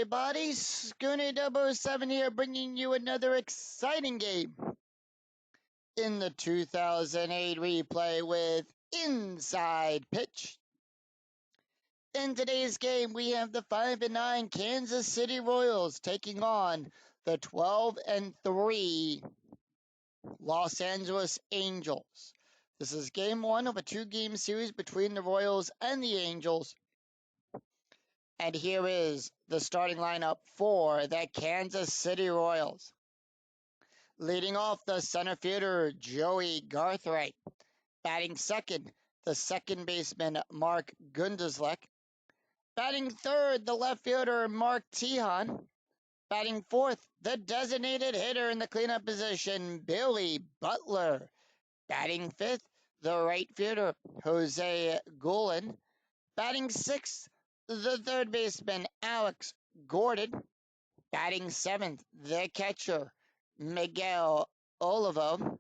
everybody. Schooner 007 here, bringing you another exciting game in the 2008 replay with Inside Pitch. In today's game, we have the 5-9 Kansas City Royals taking on the 12-3 Los Angeles Angels. This is game one of a two-game series between the Royals and the Angels. And here is the starting lineup for the Kansas City Royals. Leading off, the center fielder, Joey Garthwaite. Batting second, the second baseman, Mark Gundelslek. Batting third, the left fielder, Mark Tejan. Batting fourth, the designated hitter in the cleanup position, Billy Butler. Batting fifth, the right fielder, Jose Guillen. Batting sixth, the third baseman, Alex Gordon. Batting seventh, the catcher, Miguel Olivo.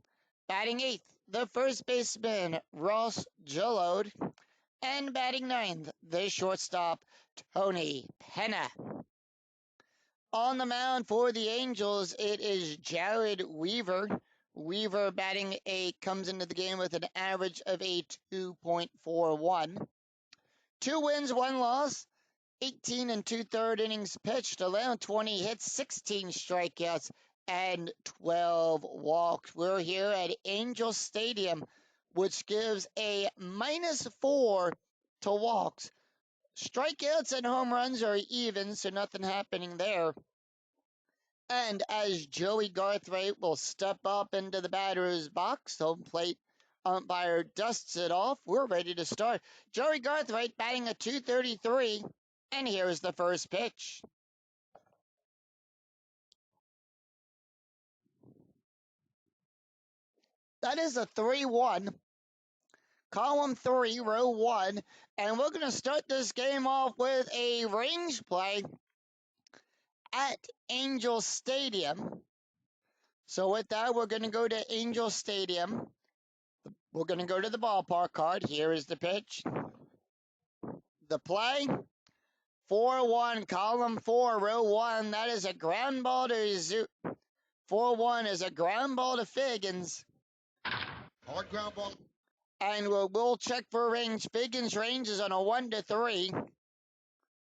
Batting eighth, the first baseman, Ross Jalode. And batting ninth, the shortstop, Tony Pena. On the mound for the Angels, it is Jared Weaver. Weaver batting eighth comes into the game with an average of a 2.41. 2 wins, 1 loss, 18 and 2/3 innings pitched, allowed 20 hits, 16 strikeouts, and 12 walks. We're here at Angel Stadium, which gives a -4 to walks. Strikeouts and home runs are even, so nothing happening there. And as Joey Garthwaite will step up into the batter's box, home plate umpire dusts it off. We're ready to start. Joey Garthwaite batting a .233, and here's the first pitch. That is a 3-1. Column 3, row 1, and we're going to start this game off with a range play at Angel Stadium. So with that, we're going to go to Angel Stadium. We're going to go to the ballpark card. Here is the pitch. The play. 4-1, column 4, row 1. That is a ground ball to 4-1 is a ground ball to Figgins. Hard ground ball. And we'll check for range. Figgins' range is on a 1-3.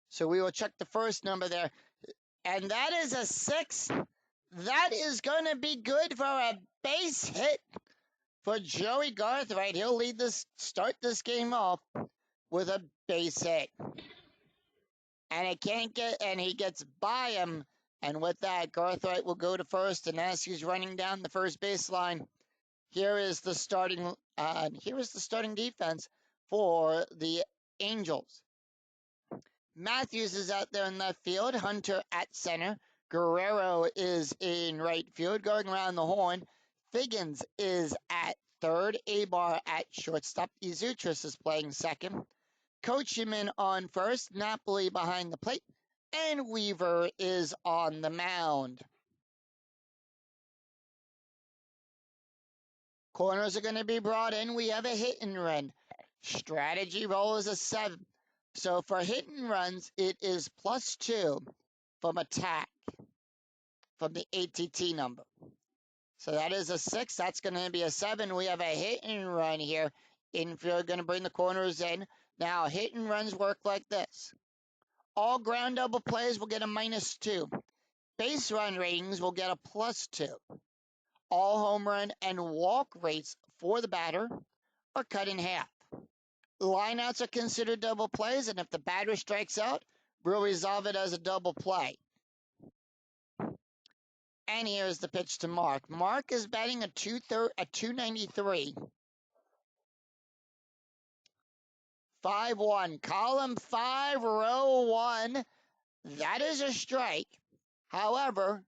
So we will check the first number there. And that is a 6. That is going to be good for a base hit for Joey Garthwaite. He'll start this game off with a base hit. And he gets by him. And with that, Garthwaite will go to first. And as he's running down the first baseline, here is the starting defense for the Angels. Matthews is out there in left field. Hunter at center. Guerrero is in right field, going around the horn. Figgins is at third. Abar at shortstop. Izutris is playing second. Coachman on first. Napoli behind the plate. And Weaver is on the mound. Corners are going to be brought in. We have a hit and run. Strategy roll is a 7. So for hit and runs, it is +2 from attack, from the ATT number. So that is a 6. That's going to be a 7. We have a hit and run here. Infield going to bring the corners in. Now, hit and runs work like this. All ground double plays will get a -2. Base run ratings will get a +2. All home run and walk rates for the batter are cut in half. Lineouts are considered double plays, and if the batter strikes out, we'll resolve it as a double play. And here's the pitch to Mark. Mark is batting a .293. 5-1, column 5, row 1. That is a strike. However,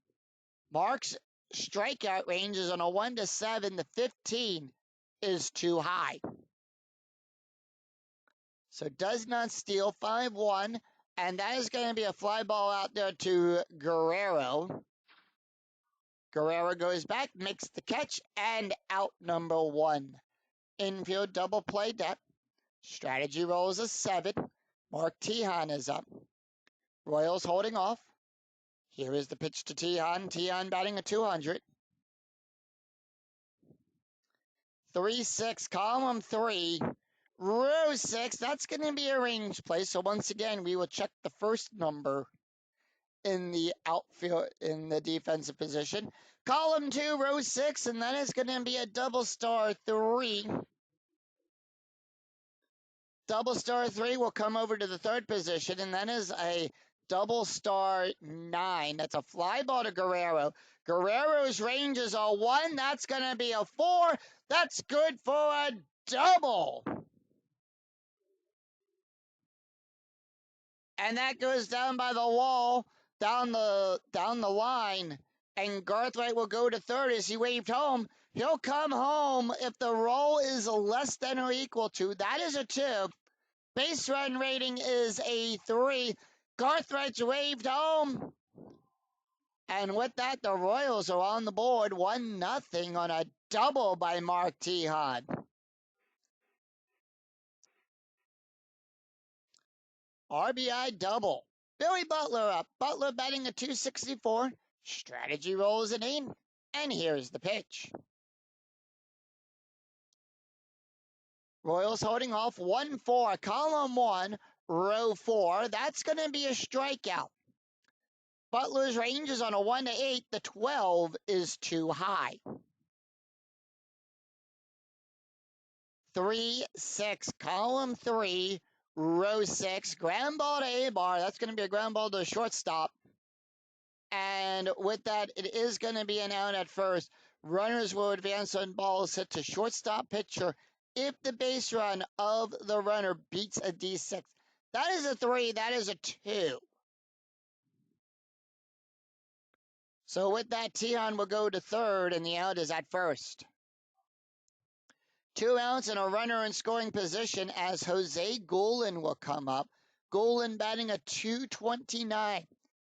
Mark's strikeout range is on a 1-7. The 15 is too high. So does not steal. 5-1. And that is going to be a fly ball out there to Guerrero. Guerrero goes back, makes the catch, and out number 1. Infield double play depth. Strategy rolls a 7. Mark Tejan is up. Royals holding off. Here is the pitch to Tihan. Tihan batting a 200. 3-6, column 3, row 6. That's going to be a range play. So once again, we will check the first number in the outfield, in the defensive position. Column 2, row 6, and that is going to be a double star 3. Double star 3 will come over to the third position, and that is a double star 9. That's a fly ball to Guerrero. Guerrero's range is a 1. That's going to be a 4. That's good for a double. And that goes down by the wall, down the line, and Garthwaite will go to third as he waved home. He'll come home if the roll is less than or equal to. That is a 2. Base run rating is a 3. Garthwaite's waved home. And with that, the Royals are on the board 1-0 on a double by Mark Tihan. RBI double. Billy Butler up. Butler batting a 264. Strategy rolls an 8. And here's the pitch. Royals holding off 1-4. Column 1, row 4. That's going to be a strikeout. Butler's range is on a 1-8. The 12 is too high. 3-6, column 3, row 6. Ground ball to Abar. That's going to be a ground ball to a shortstop. And with that, it is going to be an out at first. Runners will advance on balls hit to shortstop pitcher if the base run of the runner beats a D6. That is a 3. That is a 2. So with that, Tihan will go to third, and the out is at first. 2 outs and a runner in scoring position as Jose Goulin will come up. Goulin batting a 229.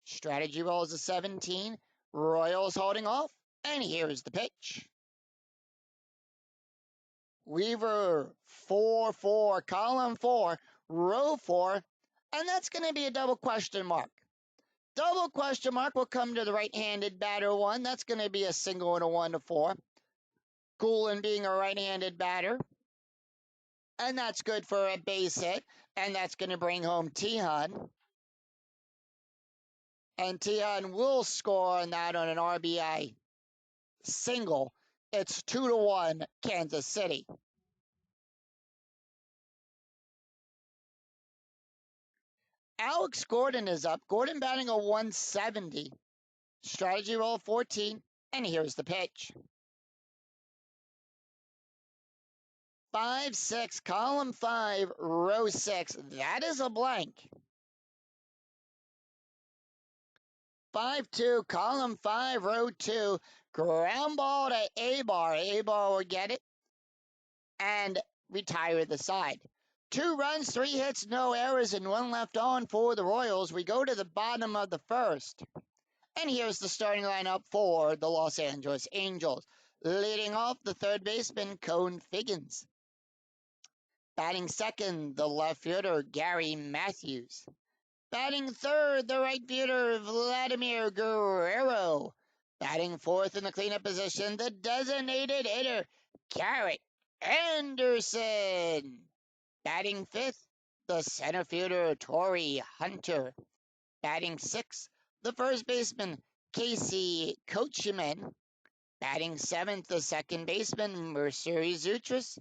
Strategy rolls a 17. Royals holding off. And here's the pitch. Weaver, 4-4, column 4, row 4. And that's going to be a double question mark. Double question mark will come to the right-handed batter 1. That's going to be a single and a 1-4. Goulin being a right-handed batter. And that's good for a base hit. And that's going to bring home Tihan. And Tihan will score on that on an RBI single. It's 2-1 Kansas City. Alex Gordon is up. Gordon batting a 170. Strategy roll 14. And here's the pitch. 5-6, column 5, row 6. That is a blank. 5-2, column 5, row 2. Ground ball to Abar. Abar will get it and retire the side. 2 runs, 3 hits, no errors, and 1 left on for the Royals. We go to the bottom of the first. And here's the starting lineup for the Los Angeles Angels. Leading off, the third baseman, Cone Figgins. Batting second, the left fielder, Gary Matthews. Batting third, the right fielder, Vladimir Guerrero. Batting fourth in the cleanup position, the designated hitter, Garrett Anderson. Batting fifth, the center fielder, Torrey Hunter. Batting sixth, the first baseman, Casey Coachman. Batting seventh, the second baseman, Mercedes Zoutris.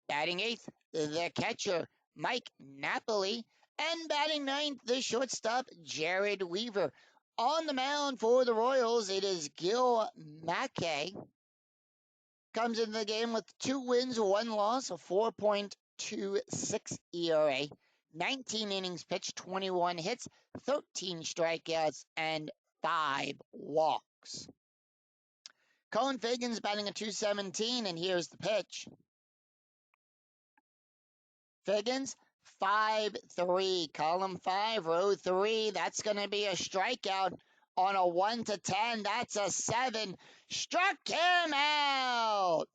Batting eighth, the catcher, Mike Napoli. And batting ninth, the shortstop, Jared Weaver. On the mound for the Royals, it is Gil Mackay. Comes into the game with 2 wins, 1 loss, a 4.26 ERA. 19 innings pitched, 21 hits, 13 strikeouts, and 5 walks. Cone Figgins batting a 217, and here's the pitch. Figgins, 5-3, column 5, row 3. That's going to be a strikeout on a 1-10. That's a 7. Struck him out.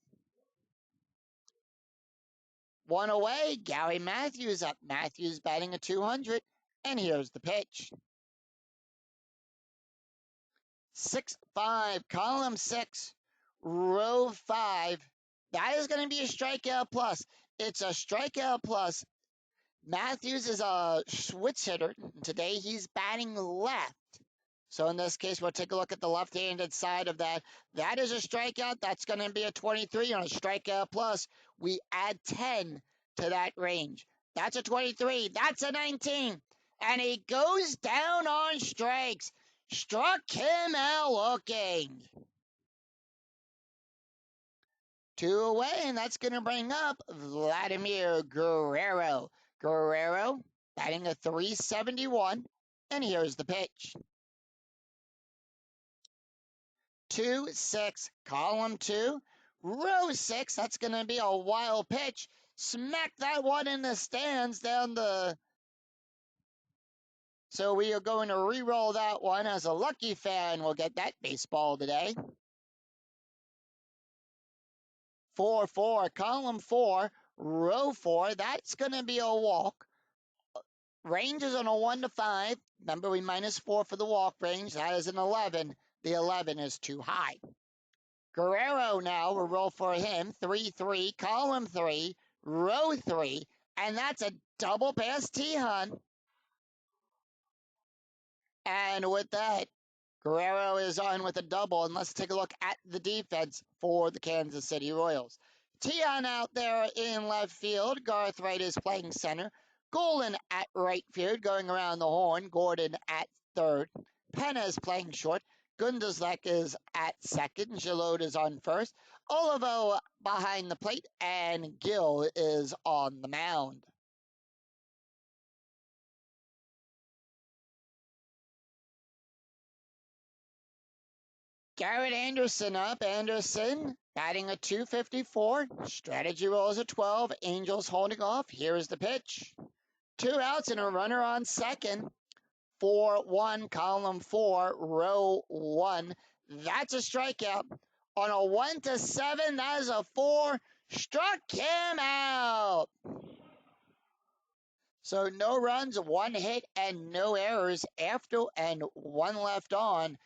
1 away. Gary Matthews up. Matthews batting a 200. And here's the pitch. 6-5, column 6, row 5. That is going to be a strikeout plus. It's a strikeout plus. Matthews is a switch hitter. Today he's batting left. So in this case, we'll take a look at the left-handed side of that. That is a strikeout. That's going to be a 23 on a strikeout plus. We add 10 to that range. That's a 23. That's a 19. And he goes down on strikes. Struck him out looking. 2 away, and that's going to bring up Vladimir Guerrero. Guerrero batting a 371. And here's the pitch. 2-6, column 2, row 6. That's going to be a wild pitch. Smack that one in the stands down the... So we are going to re-roll that one. As a lucky fan, we'll get that baseball today. 4-4, column 4, row 4. That's going to be a walk. Range is on a 1 to 5. Remember, we -4 for the walk range. That is an 11. The 11 is too high. Guerrero now will roll for him. 3-3, column 3, row 3. And that's a double past Tejon. And with that, Guerrero is on with a double. And let's take a look at the defense for the Kansas City Royals. Tejon out there in left field. Garthwaite is playing center. Golden at right field, going around the horn. Gordon at third. Penna is playing short. Gunderslek is at second. Gillotte is on first. Olivo behind the plate. And Gill is on the mound. Garrett Anderson up. Anderson batting a 254. Strategy rolls a 12. Angels holding off. Here's the pitch. 2 outs and a runner on second. 4-1, column 4, row 1. That's a strikeout. On a 1 to 7, that is a 4. Struck him out. So no runs, 1 hit, and no errors. After and 1 left on.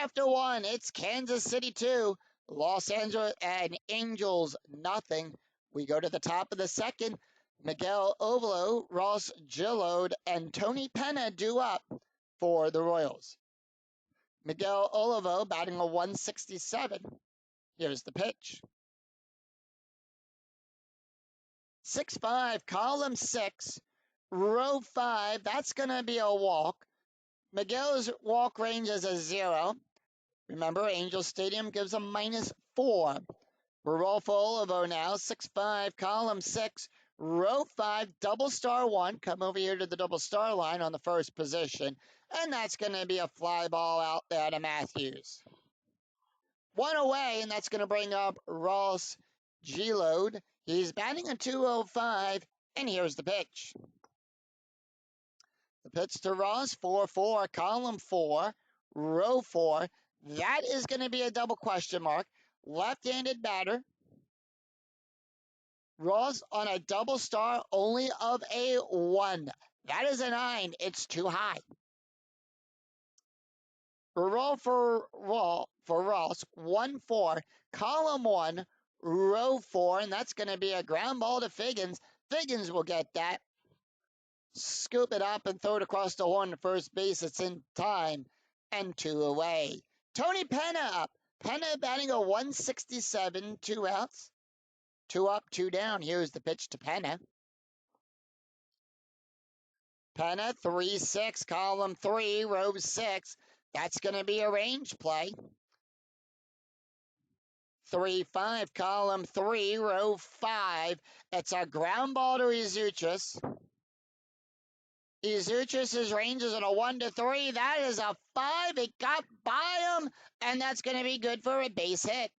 After 1, it's Kansas City 2, Los Angeles and Angels nothing. We go to the top of the second. Miguel Ovalo, Ross Gillotte, and Tony Penna due up for the Royals. Miguel Olivo batting a 167. Here's the pitch. 6-5, column 6, row 5. That's going to be a walk. Miguel's walk range is a 0. Remember, Angel Stadium gives a -4. Rodolfo Olivo now, 6-5, column 6, row 5, double star 1. Come over here to the double star line on the first position. And that's going to be a fly ball out there to Matthews. 1 away, and that's going to bring up Ross Gillotte. He's batting a 205, and here's the pitch. The pitch to Ross, 4-4, column 4, row 4. That is going to be a double question mark. Left-handed batter. Ross on a double star only of a 1. That is a 9. It's too high. Roll for Ross, 1-4, column 1, row 4, and that's going to be a ground ball to Figgins. Figgins will get that. Scoop it up and throw it across the horn to first base. It's in time, and 2 away. Tony Penna up. Penna batting a 167, 2 outs. 2 up, 2 down. Here's the pitch to Penna. Penna, 3-6, column 3, row 6. That's going to be a range play. 3-5, column 3, row 5. It's a ground ball to Izuchis. Izuchis' range is on a 1 to 3. That is a 5. It got by him, and that's going to be good for a base hit.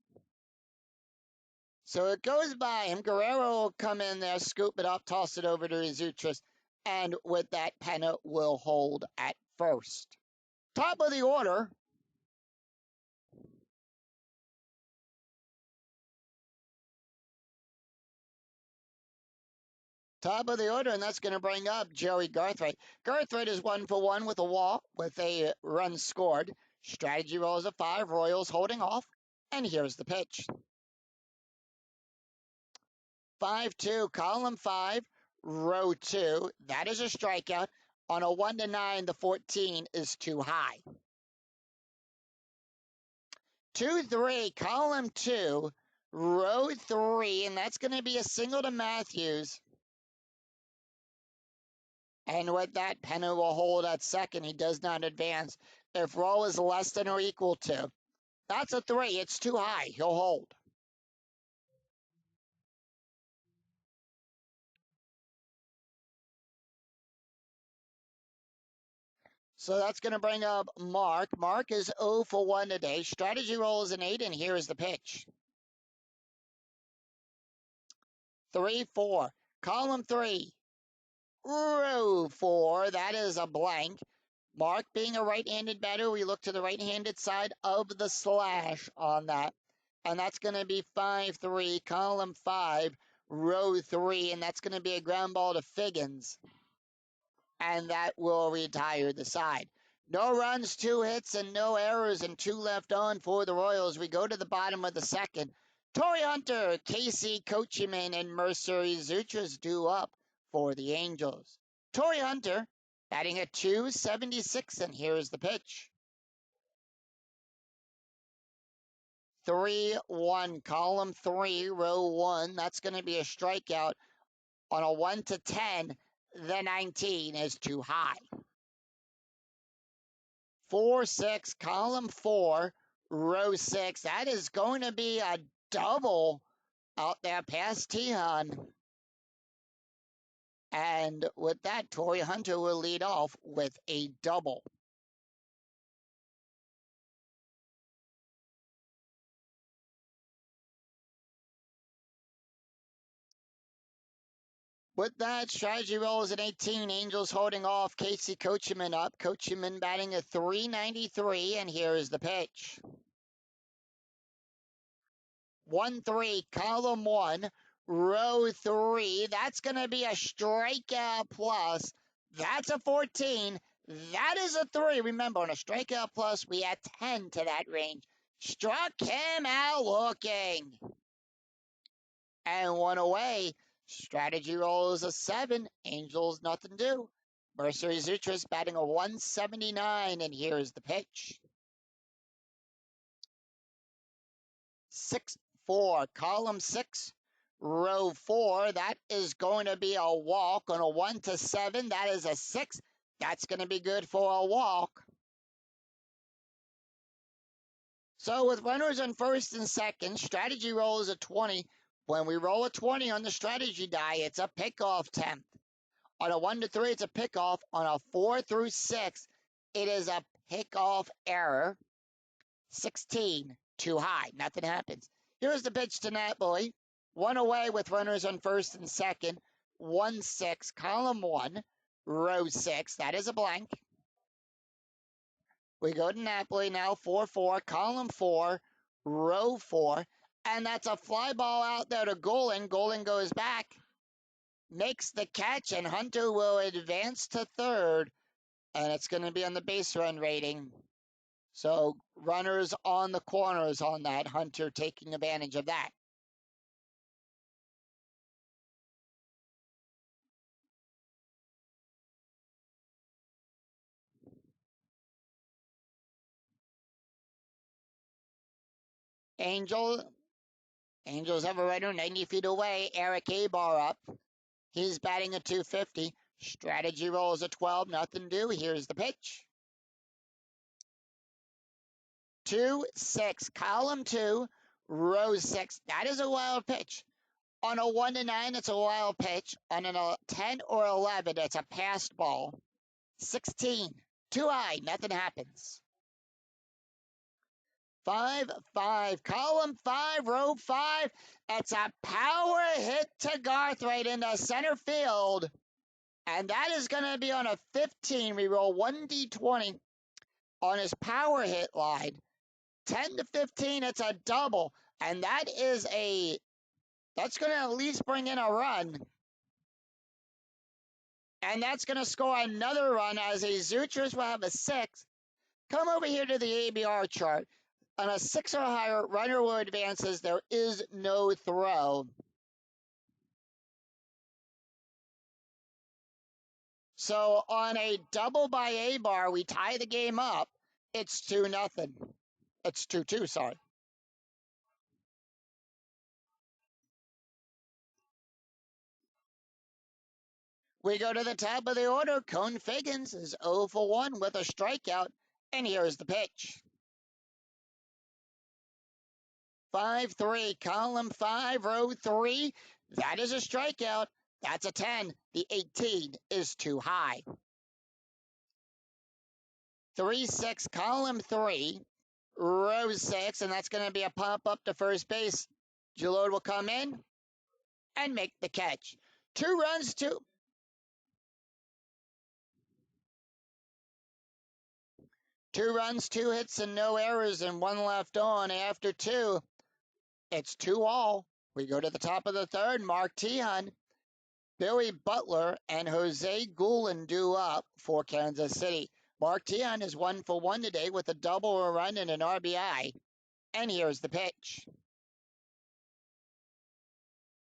So it goes by him. Guerrero will come in there, scoop it up, toss it over to Izuchis, and with that, Penna will hold at first. Top of the order. Top of the order, and that's going to bring up Joey Garthwaite. Garthwaite is 1 for 1 with a walk, with a run scored. Strategy rolls a 5, Royals holding off, and here's the pitch. 5-2, column 5, row 2. That is a strikeout. On a 1-9, the 14 is too high. 2-3, column 2, row 3, and that's going to be a single to Matthews. And with that, Penna will hold at second. He does not advance. If roll is less than or equal to, that's a 3. It's too high. He'll hold. So that's going to bring up Mark. Mark is 0 for 1 today. Strategy roll is an 8, and here is the pitch. 3-4. Column 3. Row 4. That is a blank. Mark being a right-handed batter, we look to the right-handed side of the slash on that. And that's going to be 5-3. Column 5. Row 3. And that's going to be a ground ball to Figgins. And that will retire the side. No runs, 2 hits, and no errors, and 2 left on for the Royals. We go to the bottom of the second. Torii Hunter, Casey Coachman, and Mercer Izutris due up for the Angels. Torii Hunter batting at .276, and here's the pitch. 3-1, column 3, row 1. That's going to be a strikeout. On a 1-10, the 19 is too high. 4-6, column 4, row 6. That is going to be a double out there past Tihan. And with that, Torii Hunter will lead off with a double. With that, strategy roll is an 18. Angels holding off. Casey Coachman up. Coachman batting a .393, and here is the pitch. 1-3, column 1, row 3. That's going to be a strikeout plus. That's a 14. That is a 3. Remember, on a strikeout plus, we add 10 to that range. Struck him out looking. And 1 away. Strategy roll is a 7. Angels nothing do. Mercer Izutris batting a .179, and here is the pitch. 6-4, column 6, row 4. That is going to be a walk on a 1-7. That is a 6. That's going to be good for a walk. So with runners on first and second, strategy roll is a 20. When we roll a 20 on the strategy die, it's a pickoff 10th. On a 1-3, it's a pickoff. On a 4-6, it is a pickoff error. 16, too high. Nothing happens. Here's the pitch to Nat Boy. 1 away with runners on first and second. 1-6, column 1, row 6. That is a blank. We go to Napoli now. 4-4, column 4, row 4. And that's a fly ball out there to Golan. Golan goes back, makes the catch, and Hunter will advance to third. And it's going to be on the base run rating. So runners on the corners on that. Hunter taking advantage of that. Angels have a runner 90 feet away. Eric Abar up. He's batting a .250. Strategy roll is a 12. Nothing do. Here's the pitch. 2-6, column 2, row 6. That is a wild pitch. On a 1-9, it's a wild pitch. On a 10 or 11, it's a passed ball. 16, too high. Nothing happens. 5-5, column 5, row 5. It's a power hit to Garthwaite into center field. And that is going to be on a 15. We roll 1d20 on his power hit line. 10-15, it's a double. And that's going to at least bring in a run. And that's going to score another run as Izutris will have a 6. Come over here to the ABR chart. On a 6 or higher, runner will advance as there is no throw. So on a double by A-bar, we tie the game up. It's 2-0. It's 2-2, sorry. We go to the top of the order. Cone Figgins is 0 for 1 with a strikeout. And here's the pitch. 5-3, column 5, row 3. That is a strikeout. That's a 10. The 18 is too high. 3-6, column 3, row 6, and that's going to be a pop up to first base. Jalod will come in and make the catch. 2 runs, 2 hits, and no errors, and 1 left on. After 2, it's 2-all. We go to the top of the third. Mark Tejan, Billy Butler, and Jose Guillen due up for Kansas City. Mark Tejan is 1 for 1 today with a double, a run, and an RBI. And here's the pitch.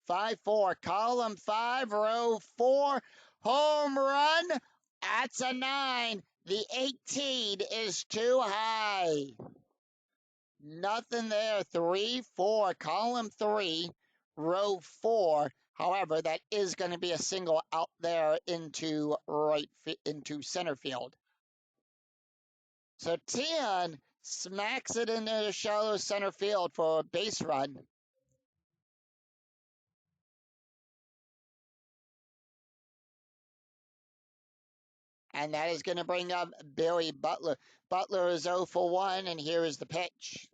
5-4, column 5, row 4, home run. That's a 9. The 18 is too high. Nothing there. 3-4, column 3, row 4. However, that is going to be a single out there into center field. So Tejan smacks it into the shallow center field for a base run. And that is going to bring up Billy Butler. Butler is 0 for 1, and here is the pitch.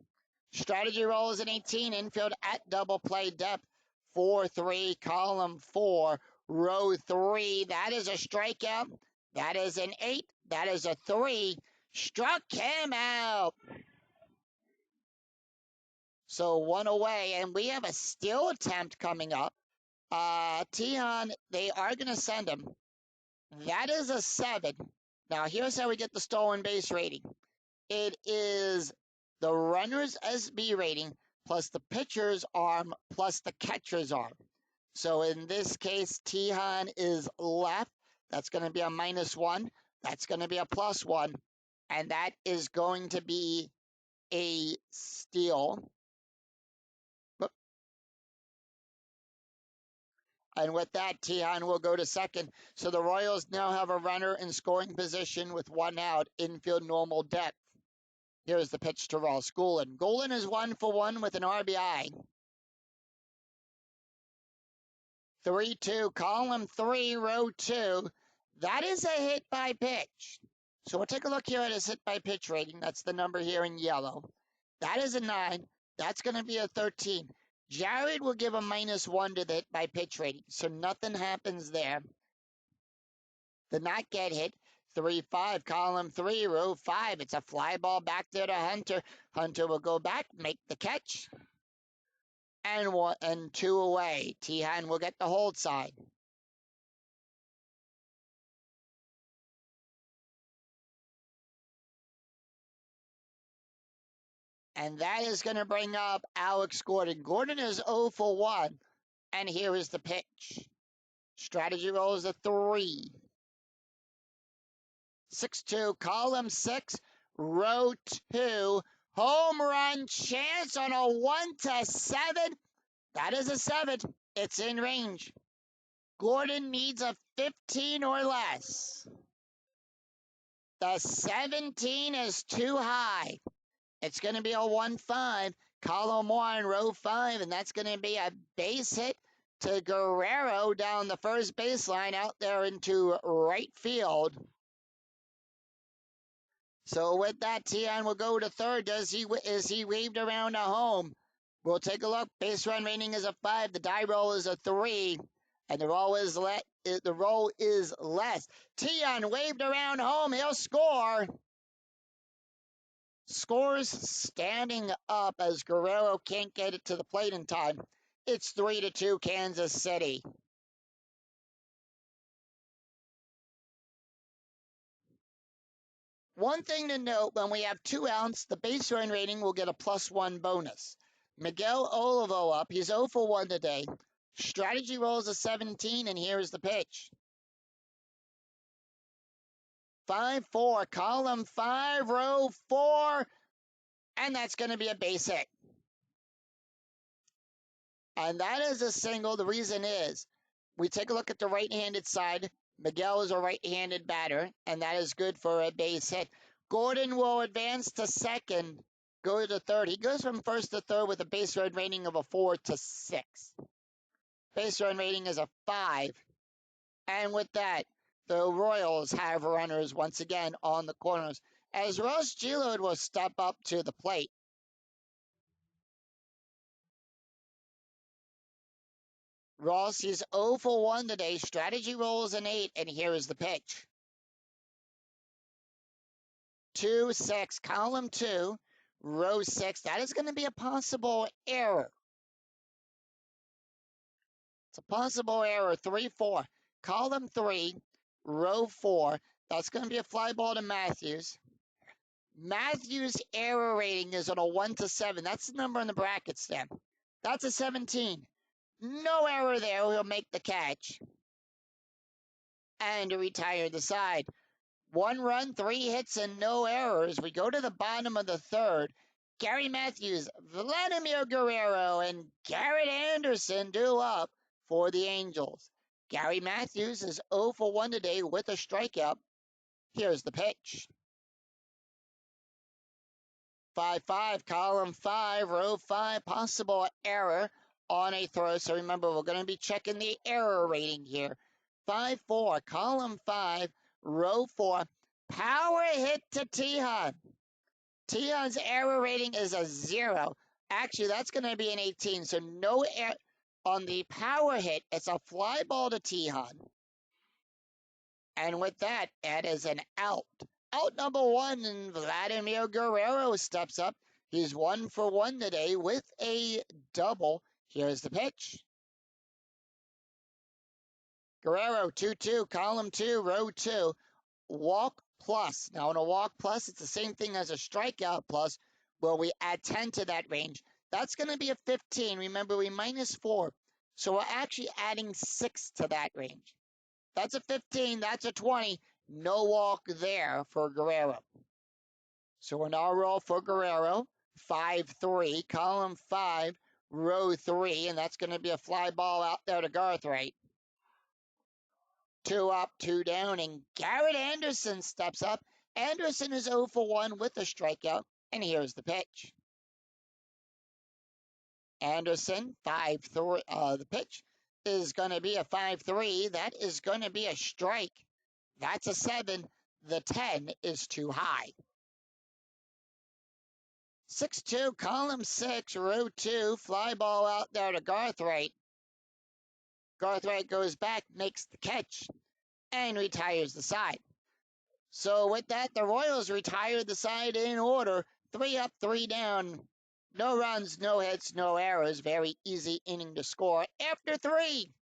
Strategy roll is an 18, infield at double play depth. 4-3, column 4, row 3. That is a strikeout. That is an 8. That is a 3. Struck him out. So 1 away, and we have a steal attempt coming up. Tejan, they are going to send him. That is a 7. Now, here's how we get the stolen base rating. It is the runner's SB rating plus the pitcher's arm plus the catcher's arm. So in this case, Tejan is left. That's going to be a -1. That's going to be a +1. And that is going to be a steal. And with that, Tejan will go to second. So the Royals now have a runner in scoring position with 1 out, infield normal depth. Here's the pitch to Ross Guillen. Guillen is 1 for 1 with an RBI. 3-2, column 3, row 2. That is a hit by pitch. So we'll take a look here at his hit by pitch rating. That's the number here in yellow. That is a 9. That's going to be a 13. Jared will give a -1 to the hit by pitch rating, so nothing happens there. The not get hit, 3-5, column 3, row 5. It's a fly ball back there to Hunter. Hunter will go back, make the catch, and 2 away. Tejan will get the hold side. And that is going to bring up Alex Gordon. Gordon is 0 for 1. And here is the pitch. Strategy roll is a 3. 6-2, column 6, row 2. Home run chance on a 1-7. That is a 7. It's in range. Gordon needs a 15 or less. The 17 is too high. It's going to be a 1-5, column 1, row 5, and that's going to be a base hit to Guerrero down the first baseline out there into right field. So with that, Tejan will go to third. Is he waved around a home? We'll take a look. Base run rating is a 5. The die roll is a 3. And the roll is less. Tejan waved around home. He'll score. Scores standing up as Guerrero can't get it to the plate in time. It's 3-2 Kansas City. One thing to note, when we have 2 outs, the base run rating will get a +1 bonus. Miguel Olivo up. He's 0 for 1 today. Strategy rolls a 17, and here's the pitch. 5-4, column 5, row 4, and that's going to be a base hit. And that is a single. The reason is, we take a look at the right-handed side. Miguel is a right-handed batter, and that is good for a base hit. Gordon will advance to second, go to third. He goes from first to third with a base run rating of a 4 to 6. Base run rating is a 5. And with that, the Royals have runners once again on the corners, as Ross Giloud will step up to the plate. Ross, he's 0 for 1 today. Strategy rolls an 8, and here is the pitch. 2-6, column 2, row 6. That is going to be a possible error. It's a possible error. 3-4, column 3, row 4. That's going to be a fly ball to Matthews. Matthews' error rating is on a 1 to 7. That's the number in the brackets then. That's a 17. No error there. He'll make the catch. And retire the side. 1 run, 3 hits, and no errors. We go to the bottom of the third. Gary Matthews, Vladimir Guerrero, and Garrett Anderson due up for the Angels. Gary Matthews is 0 for 1 today with a strikeout. Here's the pitch. 5-5, column 5, row 5, possible error on a throw. So remember, we're going to be checking the error rating here. 5-4, column 5, row 4, power hit to Tejan. Tejan's error rating is a 0. Actually, that's going to be an 18, so no error on the power hit. It's a fly ball to Tejan. And with that, it is an out. Out number 1, and Vladimir Guerrero steps up. He's 1 for 1 today with a double. Here's the pitch. Guerrero, 2-2, column 2, row 2, walk plus. Now, in a walk plus, it's the same thing as a strikeout plus, where we add 10 to that range. That's going to be a 15. Remember, we -4. So we're actually adding 6 to that range. That's a 15. That's a 20. No walk there for Guerrero. So an R roll for Guerrero. 5-3, column 5, row 3, and that's going to be a fly ball out there to Garthwaite. 2 up, 2 down, and Garrett Anderson steps up. Anderson is 0 for 1 with a strikeout, and here's the pitch. Anderson, 5-3. The pitch is going to be a 5-3. That is going to be a strike. That's a 7. The 10 is too high. 6-2, column 6, row 2, fly ball out there to Garthwaite. Garthwaite goes back, makes the catch, and retires the side. So with that, the Royals retired the side in order. 3 up, 3 down. No runs, no hits, no errors. Very easy inning to score. After 3,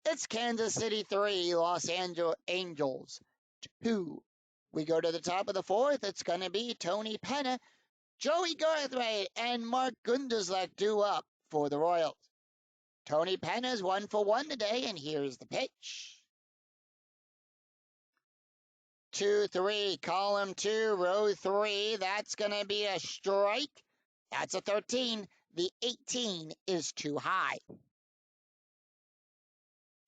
it's Kansas City 3, Los Angeles Angels 2. We go to the top of the 4th. It's going to be Tony Penna, Joey Garthwaite, and Mark Gunderslek due up for the Royals. Tony Penna's 1 for 1 today, and here's the pitch. 2-3, column 2, row 3. That's going to be a strike. That's a 13. The 18 is too high.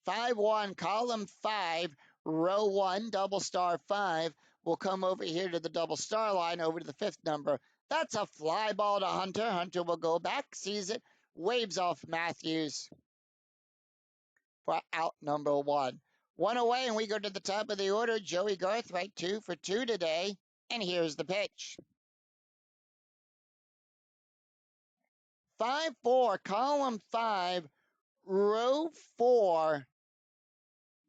5-1, column 5, row 1, double star 5. We'll come over here to the double star line, over to the 5th number. That's a fly ball to Hunter. Hunter will go back, sees it, waves off Matthews for out number 1. 1 away, and we go to the top of the order. Joey Garthwaite, 2 for 2 today, and here's the pitch. 5-4, column 5, row 4.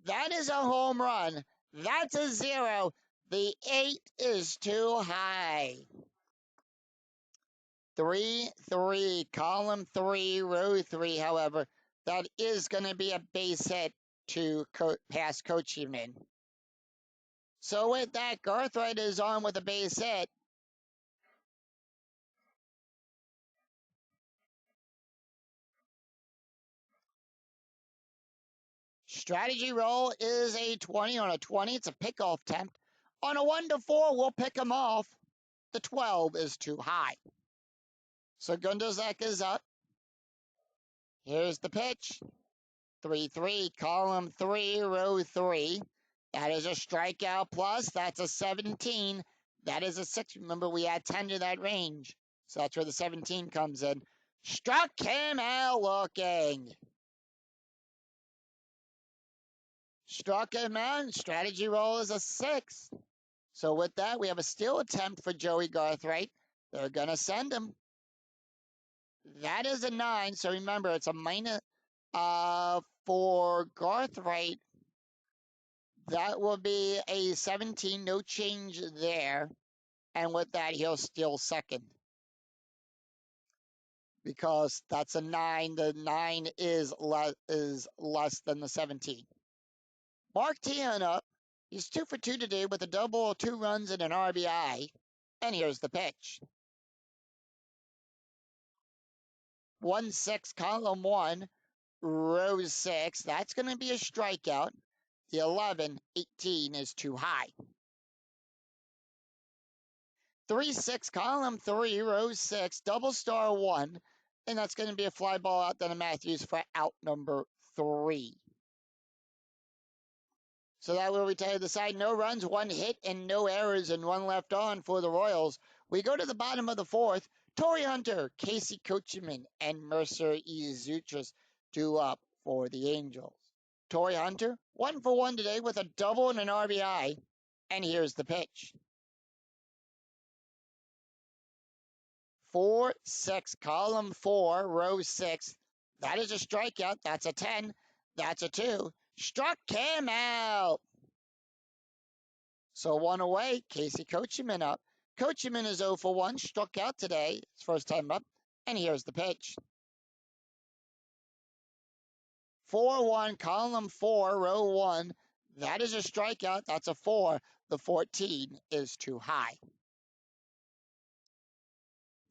That is a home run. That's a 0. The 8 is too high. 3-3, column 3, row 3, however, that is going to be a base hit to pass Coach Heeman. So with that, Garthright is on with a base hit. Strategy roll is a 20 on a 20. It's a pickoff attempt. On a 1 to 4, we'll pick him off. The 12 is too high. So Gundozek is up. Here's the pitch. 3-3, column 3, row 3. That is a strikeout plus. That's a 17. That is a 6. Remember, we add 10 to that range. So that's where the 17 comes in. Struck him out looking. Struck him out. Strategy roll is a 6. So with that, we have a steal attempt for Joey Garthright. They're going to send him. That is a 9. So remember, it's a minus for Garthright. That will be a 17, no change there. And with that, he'll steal second. Because that's a 9. The 9 is less than the 17. Mark Teahan up. He's 2 for 2 today with a double, 2 runs, and an RBI. And here's the pitch. 1-6, column 1, row 6. That's going to be a strikeout. The 11, 18 is too high. 3-6, column 3, row 6, double star 1. And that's going to be a fly ball out to Matthews for out number 3. So that will retire the side. No runs, 1 hit, and no errors, and 1 left on for the Royals. We go to the bottom of the 4th. Torii Hunter, Casey Coachman, and Mercer Izuchis due up for the Angels. Torii Hunter, 1 for 1 today with a double and an RBI. And here's the pitch. 4-6, column 4, row 6. That is a strikeout. That's a 10. That's a 2. Struck him out. So 1 away. Casey Coachman up. Coachman is 0 for 1. Struck out today. His first time up. And here's the pitch. 4-1, column 4, row 1. That is a strikeout. That's a 4. The 14 is too high.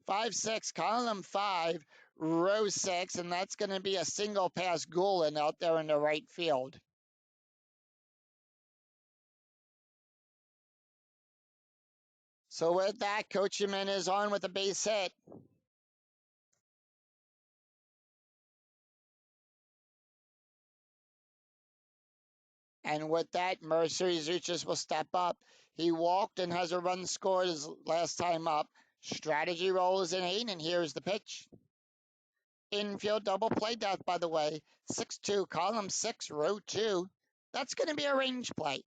5-6, column 5, row 6, and that's going to be a single pass Gulen out there in the right field. So with that, Coachman is on with a base hit. And with that, Mercer Izuchis will step up. He walked and has a run scored his last time up. Strategy roll is an 8, and here's the pitch. Infield double play death, by the way. 6-2, column 6, row 2. That's going to be a range play.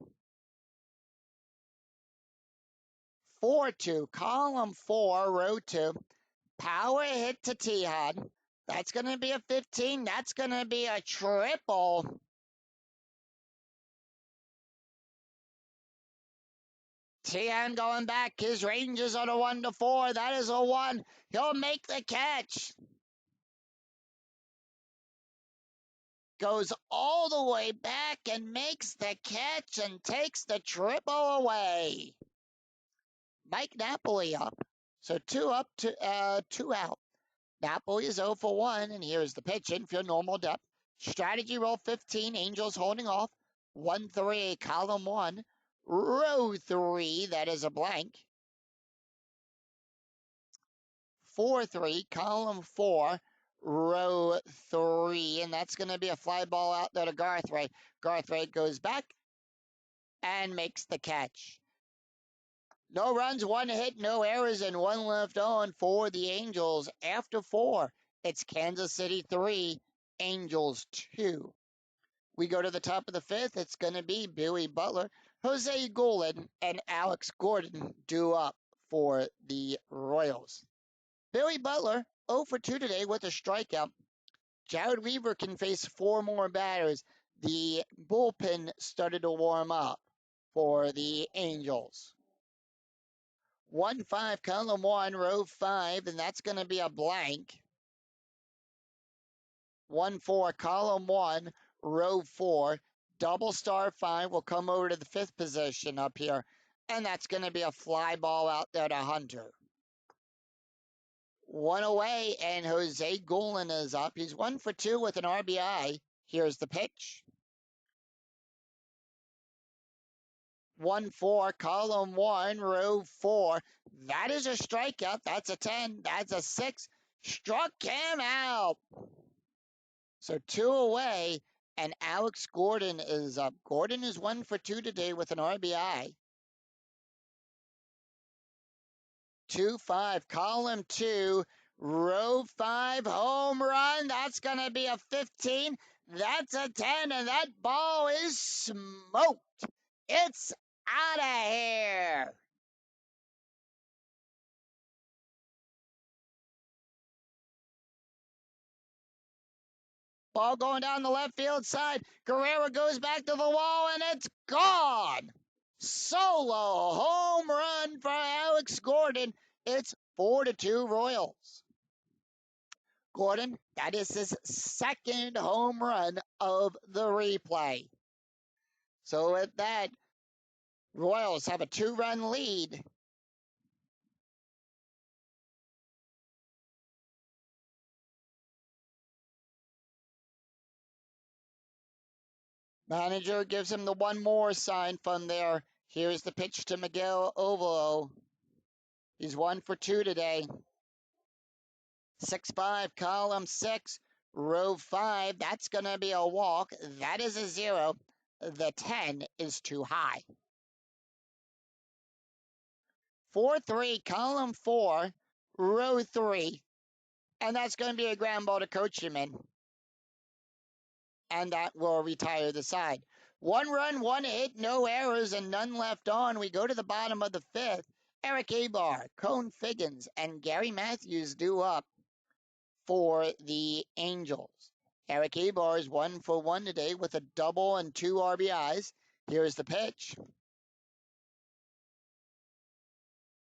4-2, column 4, row 2. Power hit to Teahan. That's going to be a 15. That's going to be a triple. Teahan going back. His range is on a 1 to 4. That is a 1. He'll make the catch. Goes all the way back and makes the catch and takes the triple away. Mike Napoli up. So 2 up to 2 out. Napoli is 0 for 1, and here's the pitch. Infield normal depth. Strategy roll 15. Angels holding off. 1-3, column 1. Row 3, that is a blank. 4-3, column 4, row 3, and that's going to be a fly ball out there to Garthright. Garthright goes back and makes the catch. No runs, 1 hit, no errors, and 1 left on for the Angels. After 4, it's Kansas City 3, Angels 2. We go to the top of the 5th. It's going to be Billy Butler, Jose Gulen, and Alex Gordon due up for the Royals. Billy Butler, 0 for 2 today with a strikeout. Jared Weaver can face 4 more batters. The bullpen started to warm up for the Angels. 1-5, column 1, row 5, and that's going to be a blank. 1-4, column 1, row 4. Double star 5 will come over to the 5th position up here, and that's going to be a fly ball out there to Hunter. 1 away, and Jose Goulin is up. He's 1 for 2 with an RBI. Here's the pitch. 1-4, column 1, row 4. That is a strikeout. That's a 10. That's a 6. Struck him out. So 2 away, and Alex Gordon is up. Gordon is 1 for 2 today with an RBI. 2-5, column 2, row 5, home run. That's going to be a 15. That's a 10, and that ball is smoked. It's out of here. Ball going down the left field side. Guerrero goes back to the wall, and it's gone. Solo home run for Alex Gordon. It's 4-2 Royals. Gordon, that is his 2nd home run of the replay. So with that, Royals have a 2-run lead. Manager gives him the 1 more sign from there. Here's the pitch to Miguel Ovalo. He's 1 for 2 today. 6-5, column 6, row 5. That's going to be a walk. That is a 0. The 10 is too high. 4-3, column 4, row 3. And that's going to be a ground ball to Coachman. And that will retire the side. 1 run, 1 hit, no errors, and none left on. We go to the bottom of the 5th. Eric Abar, Cone Figgins, and Gary Matthews due up for the Angels. Eric Abar is 1 for 1 today with a double and 2 RBIs. Here's the pitch.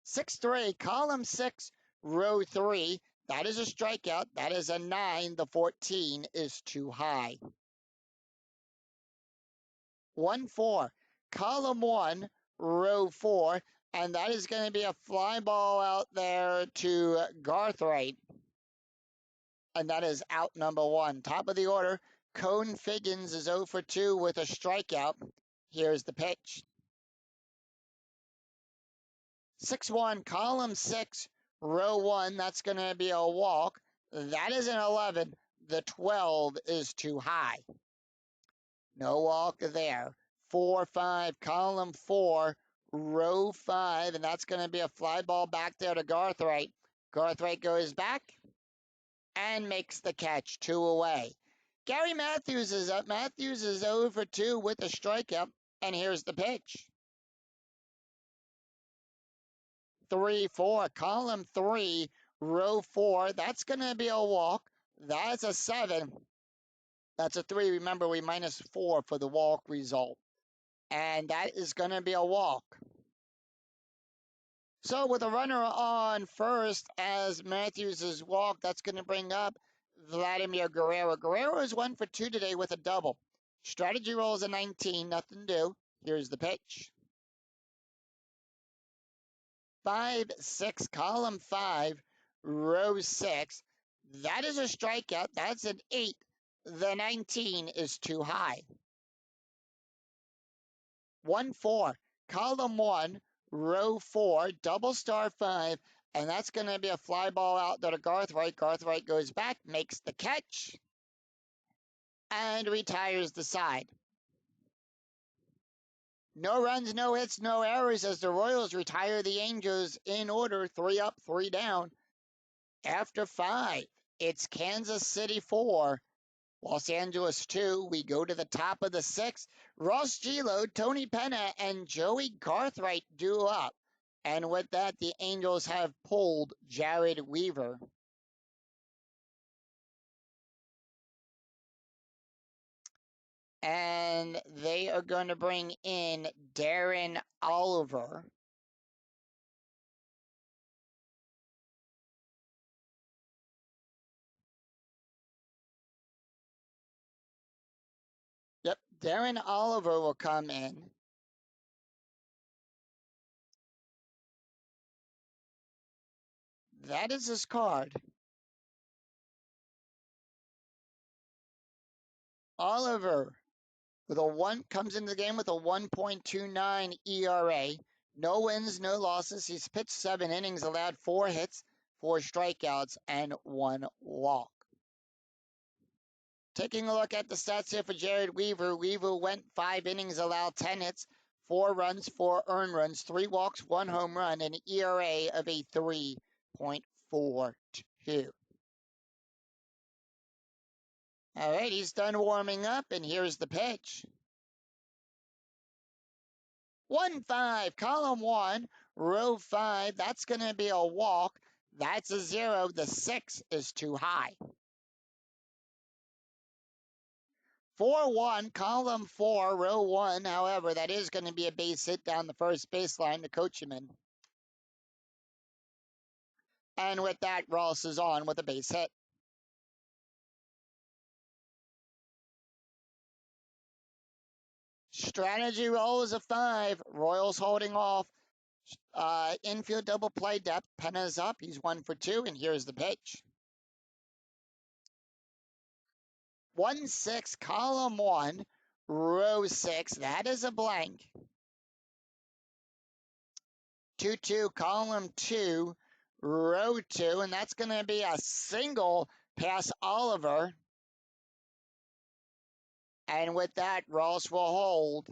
6-3, column 6, row 3. That is a strikeout. That is a 9. The 14 is too high. 1-4, column 1, row 4. And that is going to be a fly ball out there to Garthwaite. And that is out number 1. Top of the order, Cone Figgins is 0 for 2 with a strikeout. Here's the pitch. 6-1, column 6, row 1. That's going to be a walk. That is an 11. The 12 is too high. No walk there. 4-5, column 4, row 5. And that's going to be a fly ball back there to Garthwaite. Garthwaite goes back and makes the catch. 2 away. Gary Matthews is up. Matthews is 0 for 2 with a strikeout. And here's the pitch. 3-4, column 3, row 4. That's going to be a walk. That's a 7. That's a 3. Remember, we minus 4 for the walk result. And that is going to be a walk. So with a runner on first as Matthews is walked, that's going to bring up Vladimir Guerrero. Guerrero is 1 for 2 today with a double. Strategy rolls a 19, nothing to do. Here's the pitch. 5-6, column 5, row 6. That is a strikeout. That's an 8. The 19 is too high. 1-4, column 1, row 4, double star 5, and that's going to be a fly ball out there to Garthwaite. Garthwaite goes back, makes the catch, and retires the side. No runs, no hits, no errors as the Royals retire the Angels in order, 3 up, 3 down. After 5, it's Kansas City 4, Los Angeles 2. We go to the top of the 6th. Ross Gilo, Tony Penna, and Joey Garthwaite due up. And with that, the Angels have pulled Jared Weaver. And they are going to bring in Darren Oliver. Yep, Darren Oliver will come in. That is his card. Oliver with comes into the game with a 1.29 ERA. No wins, no losses. He's pitched 7 innings, allowed 4 hits, 4 strikeouts, and 1 walk. Taking a look at the stats here for Jared Weaver. Weaver went 5 innings, allowed 10 hits, 4 runs, 4 earned runs, 3 walks, 1 home run, and an ERA of a 3.42. All right, he's done warming up, and here's the pitch. 1-5, column 1, row 5. That's going to be a walk. That's a 0. The 6 is too high. 4-1, column 4, row 1. However, that is going to be a base hit down the first baseline to coach him in. And with that, Ross is on with a base hit. Strategy roll is a 5. Royals holding off. Infield double play depth. Penna's up. He's 1 for 2, and here's the pitch. 1-6, column 1, row 6. That is a blank. 2-2, column 2, row 2, and that's going to be a single past Oliver. And with that, Ross will hold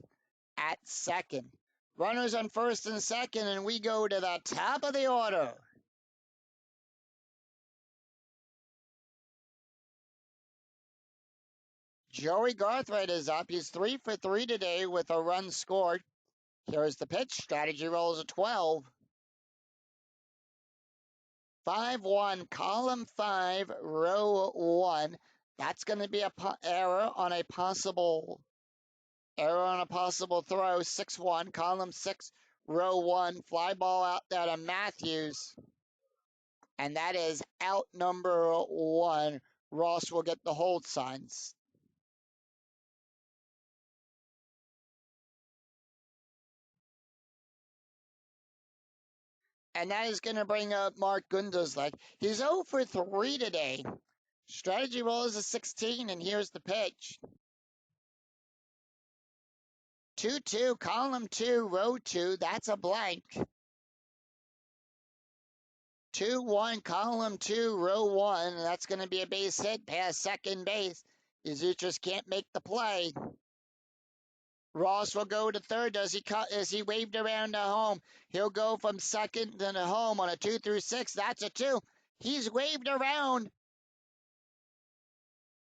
at second. Runners on first and second, and we go to the top of the order. Joey Garthwaite is up. He's 3 for 3 today with a run scored. Here's the pitch. Strategy rolls a 12. 5-1, column 5, row 1. That's going to be a error on a possible throw. 6-1, column 6, row 1. Fly ball out there to Matthews. And that is out number 1. Ross will get the hold signs. And that is going to bring up Mark Gundelslek. He's 0 for 3 today. Strategy roll is a 16, and here's the pitch. 2-2, column 2, row 2. That's a blank. 2-1, column 2, row 1. That's going to be a base hit past second base. Yezutras can't make the play. Ross will go to third. Does he cut? Is he waved around to home? He'll go from second to home on a 2 through 6. That's a 2. He's waved around.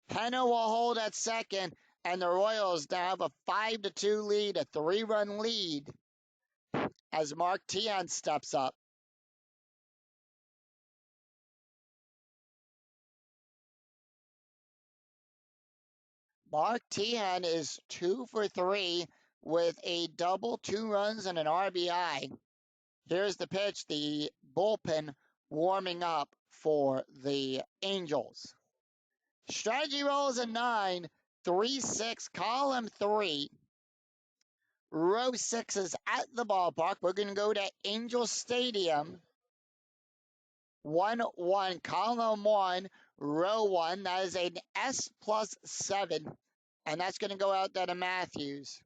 Penna will hold at second, and the Royals now have a 5-2 lead, a 3-run lead, as Mark Teahen steps up. Mark Teahen is 2 for 3 with a double, 2 runs, and an RBI. Here's the pitch, the bullpen warming up for the Angels. Strategy rolls a 9, 3-6, column 3. Row 6 is at the ballpark. We're going to go to Angel Stadium. 1-1, column 1, row 1. That is an S+7, and that's going to go out there to Matthews.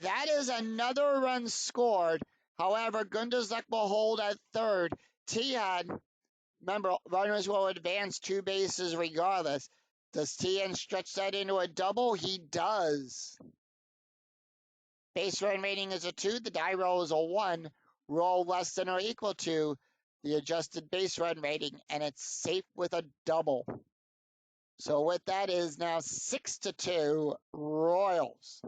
That is another run scored. However, Gundelslek will hold at third. Teahen, remember, runners will advance 2 bases regardless. Does Teahen stretch that into a double? He does. Base run rating is a 2. The die roll is a 1. Roll less than or equal to the adjusted base run rating, and it's safe with a double. So with that is now 6-2 Royals.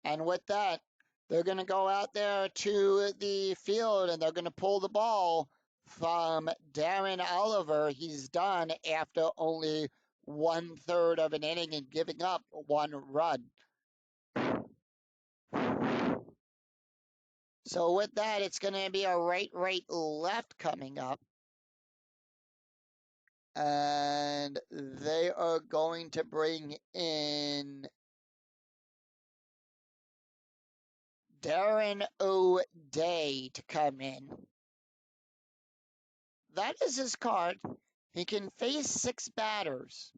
And with that, they're going to go out there to the field, and they're going to pull the ball from Darren Oliver. He's done after only 1/3 of an inning and giving up 1 run. So with that, it's going to be a right, left coming up. And they are going to bring in Darren O'Day to come in. That is his card. He can face 6 batters.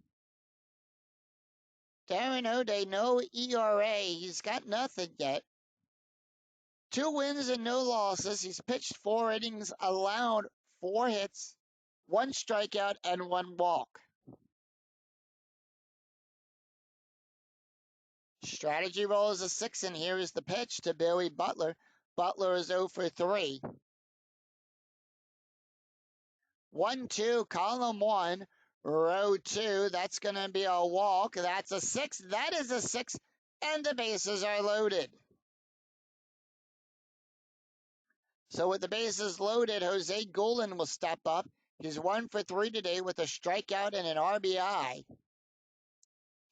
Darren O'Day, no ERA. He's got nothing yet. 2 wins and no losses. He's pitched 4 innings, allowed 4 hits, 1 strikeout, and 1 walk. Strategy roll is a 6, and here is the pitch to Billy Butler. Butler is 0 for 3. 1-2, column 1, row 2. That's going to be a walk. That's a 6. That is a 6, and the bases are loaded. So with the bases loaded, Jose Goulden will step up. He's 1 for 3 today with a strikeout and an RBI.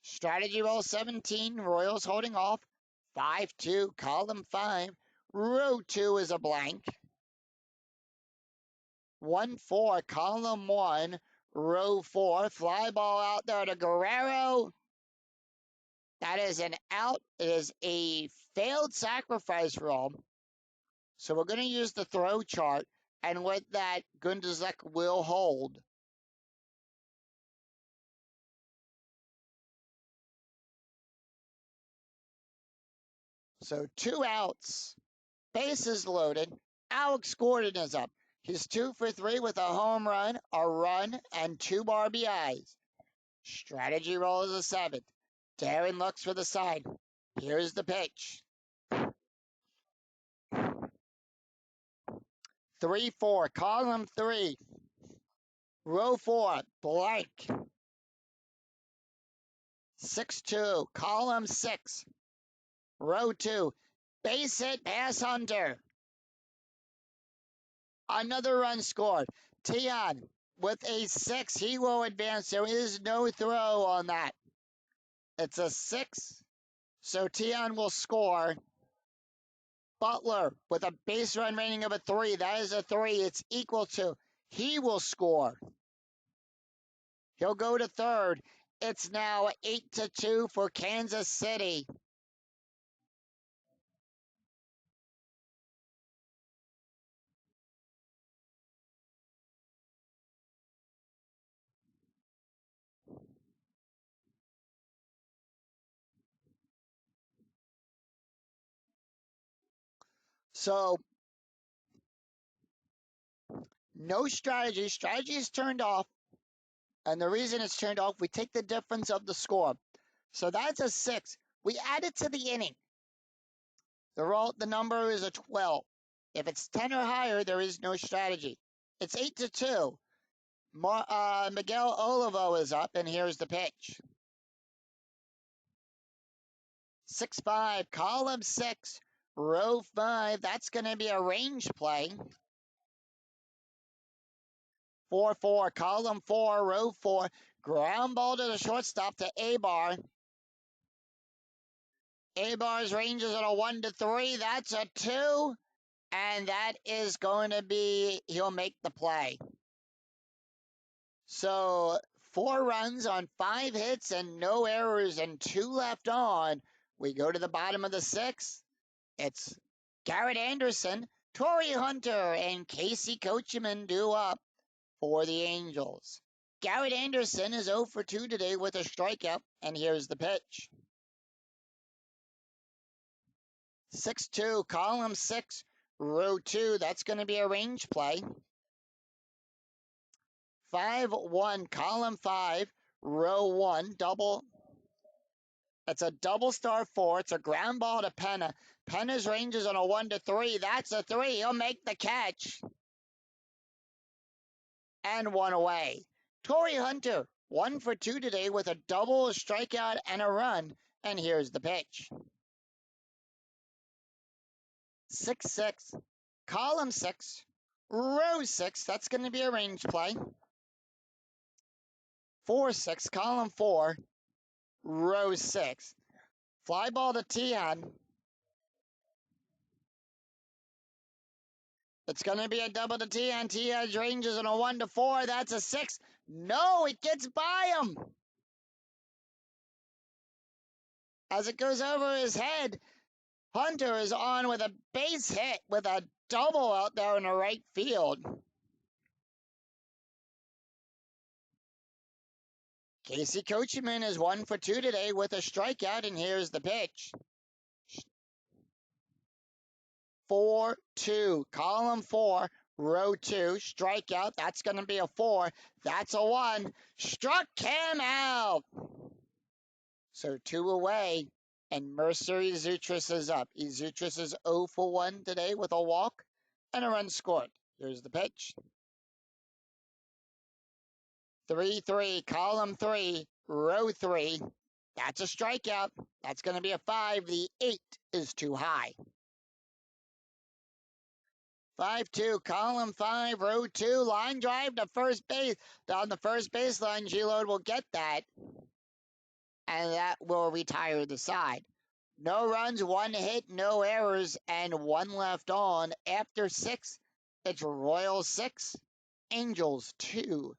Strategy roll 17, Royals holding off. 5-2, column 5, row 2 is a blank. 1-4, column 1, row 4, fly ball out there to Guerrero. That is an out. It is a failed sacrifice roll. So we're going to use the throw chart, and with that, Gundelzek will hold. So 2 outs, bases loaded. Alex Gordon is up. He's 2 for 3 with a home run, a run, and 2 RBIs. Strategy roll is a 7. Darren looks for the side. Here's the pitch. 3-4, column 3, row 4, blank. 6-2, column 6, row 2, base hit, pass Hunter. Another run scored. Tian with a 6, he will advance. There is no throw on that. It's a 6, so Tian will score. Butler with a base run rating of a 3. That is a 3. It's equal to. He will score. He'll go to third. It's now 8-2 for Kansas City. So, no strategy. Strategy is turned off. And the reason it's turned off, we take the difference of the score. So that's a 6. We add it to the inning. The number is a 12. If it's 10 or higher, there is no strategy. It's 8-2. Miguel Olivo is up, and here's the pitch. 6-5, column 6, row 5. That's going to be a range play. 4-4, column 4, row 4. Ground ball to the shortstop to Abar. Abar's range is on a 1-3. That's a 2. And that is going to be, he'll make the play. So 4 runs on 5 hits and no errors and 2 left on. We go to the bottom of the 6th. It's Garrett Anderson, Torrey Hunter, and Casey Coachman due up for the Angels. Garrett Anderson is 0 for 2 today with a strikeout, and here's the pitch. 6-2, column 6, row 2. That's going to be a range play. 5-1, column 5, row 1, double. It's a double star 4. It's a ground ball to Penna. Penna's range is on a 1-3. That's a 3. He'll make the catch. And 1 away. Torrey Hunter, 1 for 2 today with a double, a strikeout, and a run. And here's the pitch. 6-6, column 6, row 6. That's going to be a range play. 4-6, column 4, row 6. Fly ball to Tian. It's going to be a double to T on T edge ranges and a 1 to 4. That's a 6. No, it gets by him. As it goes over his head, Hunter is on with a base hit with a double out there in the right field. Casey Coachman is 1 for 2 today with a strikeout, and here's the pitch. 4-2, column 4, row 2, strikeout. That's going to be a 4. That's a 1. Struck him out. So 2 away, and Mercer Izutris is up. Izutris is 0 for 1 today with a walk and a run scored. Here's the pitch. 3-3, column 3, row 3. That's a strikeout. That's going to be a 5. The 8 is too high. 5-2, column 5, row 2, line drive to first base. Down the first baseline, G-Load will get that, and that will retire the side. No runs, 1 hit, no errors, and 1 left on. After 6, it's Royals 6, Angels 2.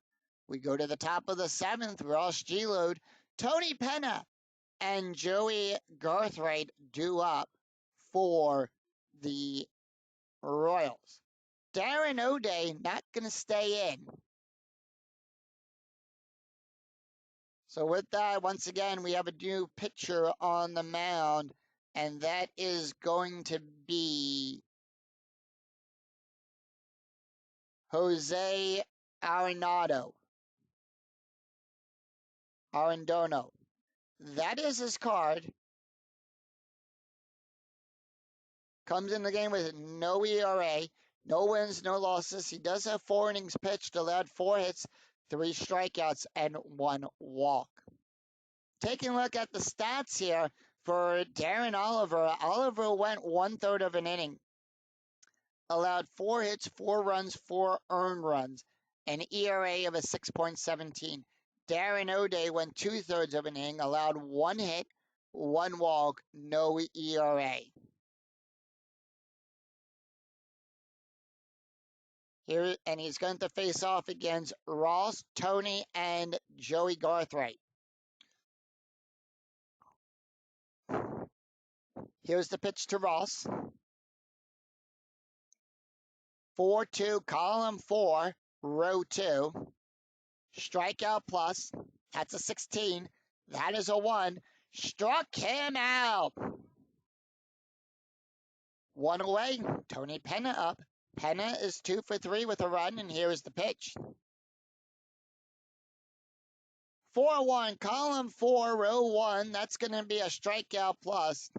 We go to the top of the 7th, Ross G-Load, Tony Penna, and Joey Garthright due up for the Royals. Darren O'Day not going to stay in. So with that, once again, we have a new pitcher on the mound, and that is going to be Jose Arenado. Arendono. That is his card. Comes in the game with no ERA, no wins, no losses. He does have 4 innings pitched, allowed 4 hits, 3 strikeouts, and 1 walk. Taking a look at the stats here for Darren Oliver. Oliver went 1/3 of an inning. Allowed 4 hits, 4 runs, 4 earned runs, an ERA of a 6.17. Darren O'Day went 2/3 of an inning, allowed 1 hit, 1 walk, no ERA. Here, and he's going to face off against Ross, Tony, and Joey Garthright. Here's the pitch to Ross. 4-2, column 4, row 2. Strikeout plus. That's a 16. That is a 1. Struck him out. 1 away. Tony Penna up. Penna is 2 for 3 with a run, and here is the pitch. 4-1, column 4, row 1. That's going to be a strikeout plus.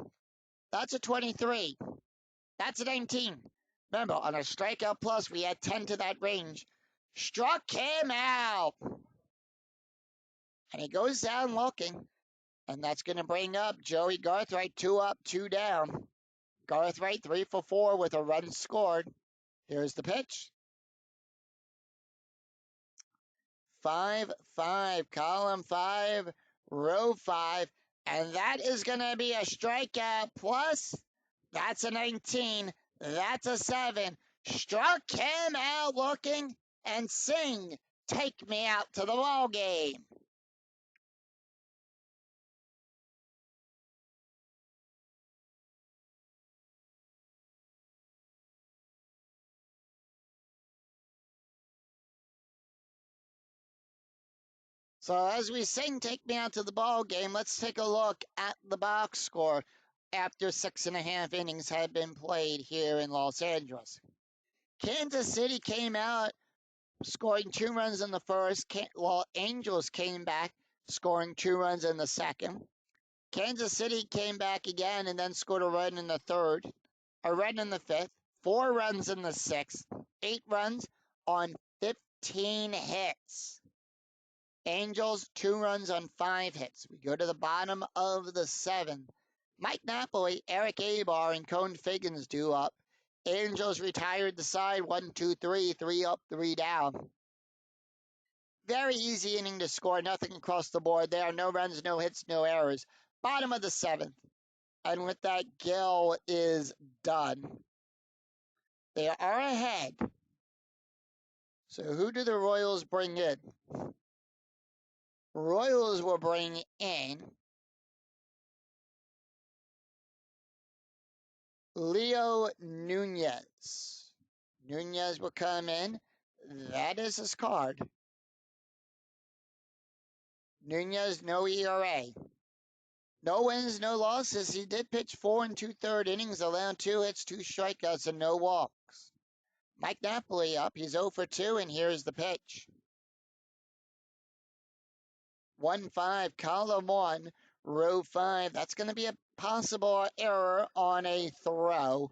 That's a 23. That's a 19. Remember, on a strikeout plus, we add 10 to that range. Struck him out. And he goes down looking. And that's going to bring up Joey Garthright, 2 up, 2 down. Garthright, 3 for 4 with a run scored. Here's the pitch. 5-5, column 5, row 5. And that is going to be a strikeout plus. That's a 19. That's a 7. Struck him out looking, and Singh, take me out to the ball game. So as we sing Take Me Out to the Ball Game, let's take a look at the box score after 6.5 innings had been played here in Los Angeles. Kansas City came out scoring 2 runs in the first, while Angels came back scoring 2 runs in the second. Kansas City came back again and then scored a run in the third, a run in the fifth, 4 runs in the sixth, 8 runs on 15 hits. Angels, 2 runs on 5 hits. We go to the bottom of the 7th. Mike Napoli, Eric Abar, and Cone Figgins due up. Angels retired the side 1-2-3, 3 up, 3 down. Very easy inning to score. Nothing across the board there. No runs, no hits, no errors. Bottom of the 7th. And with that, Gil is done. They are ahead. So who do the Royals bring in? Royals will bring in Leo Nunez. Nunez will come in. That is his card. Nunez, no ERA. No wins, no losses. He did pitch 4 and 2/3 innings, allowed 2 hits, 2 strikeouts, and no walks. Mike Napoli up. He's 0 for 2, and here's the pitch. 1-5, column 1, row 5. That's going to be a possible error on a throw.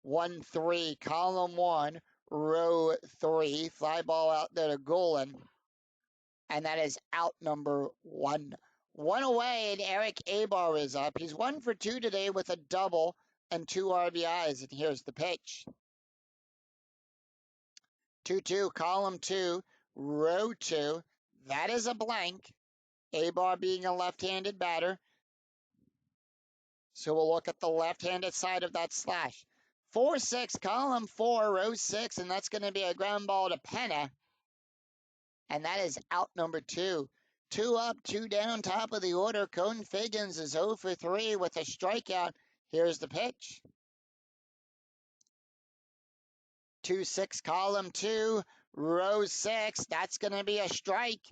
1-3, column 1, row 3. Fly ball out there to Golan. And that is out number 1. 1 away, and Eric Abar is up. He's 1 for 2 today with a double and 2 RBIs. And here's the pitch. 2-2, column 2, row 2. That is a blank. Abar being a left-handed batter. So we'll look at the left-handed side of that slash. 4-6, column 4, row 6, and that's going to be a ground ball to Penna. And that is out number 2. 2 up, 2 down, top of the order. Cone Figgins is 0 for 3 with a strikeout. Here's the pitch. 2-6, column 2, row 6. That's going to be a strike.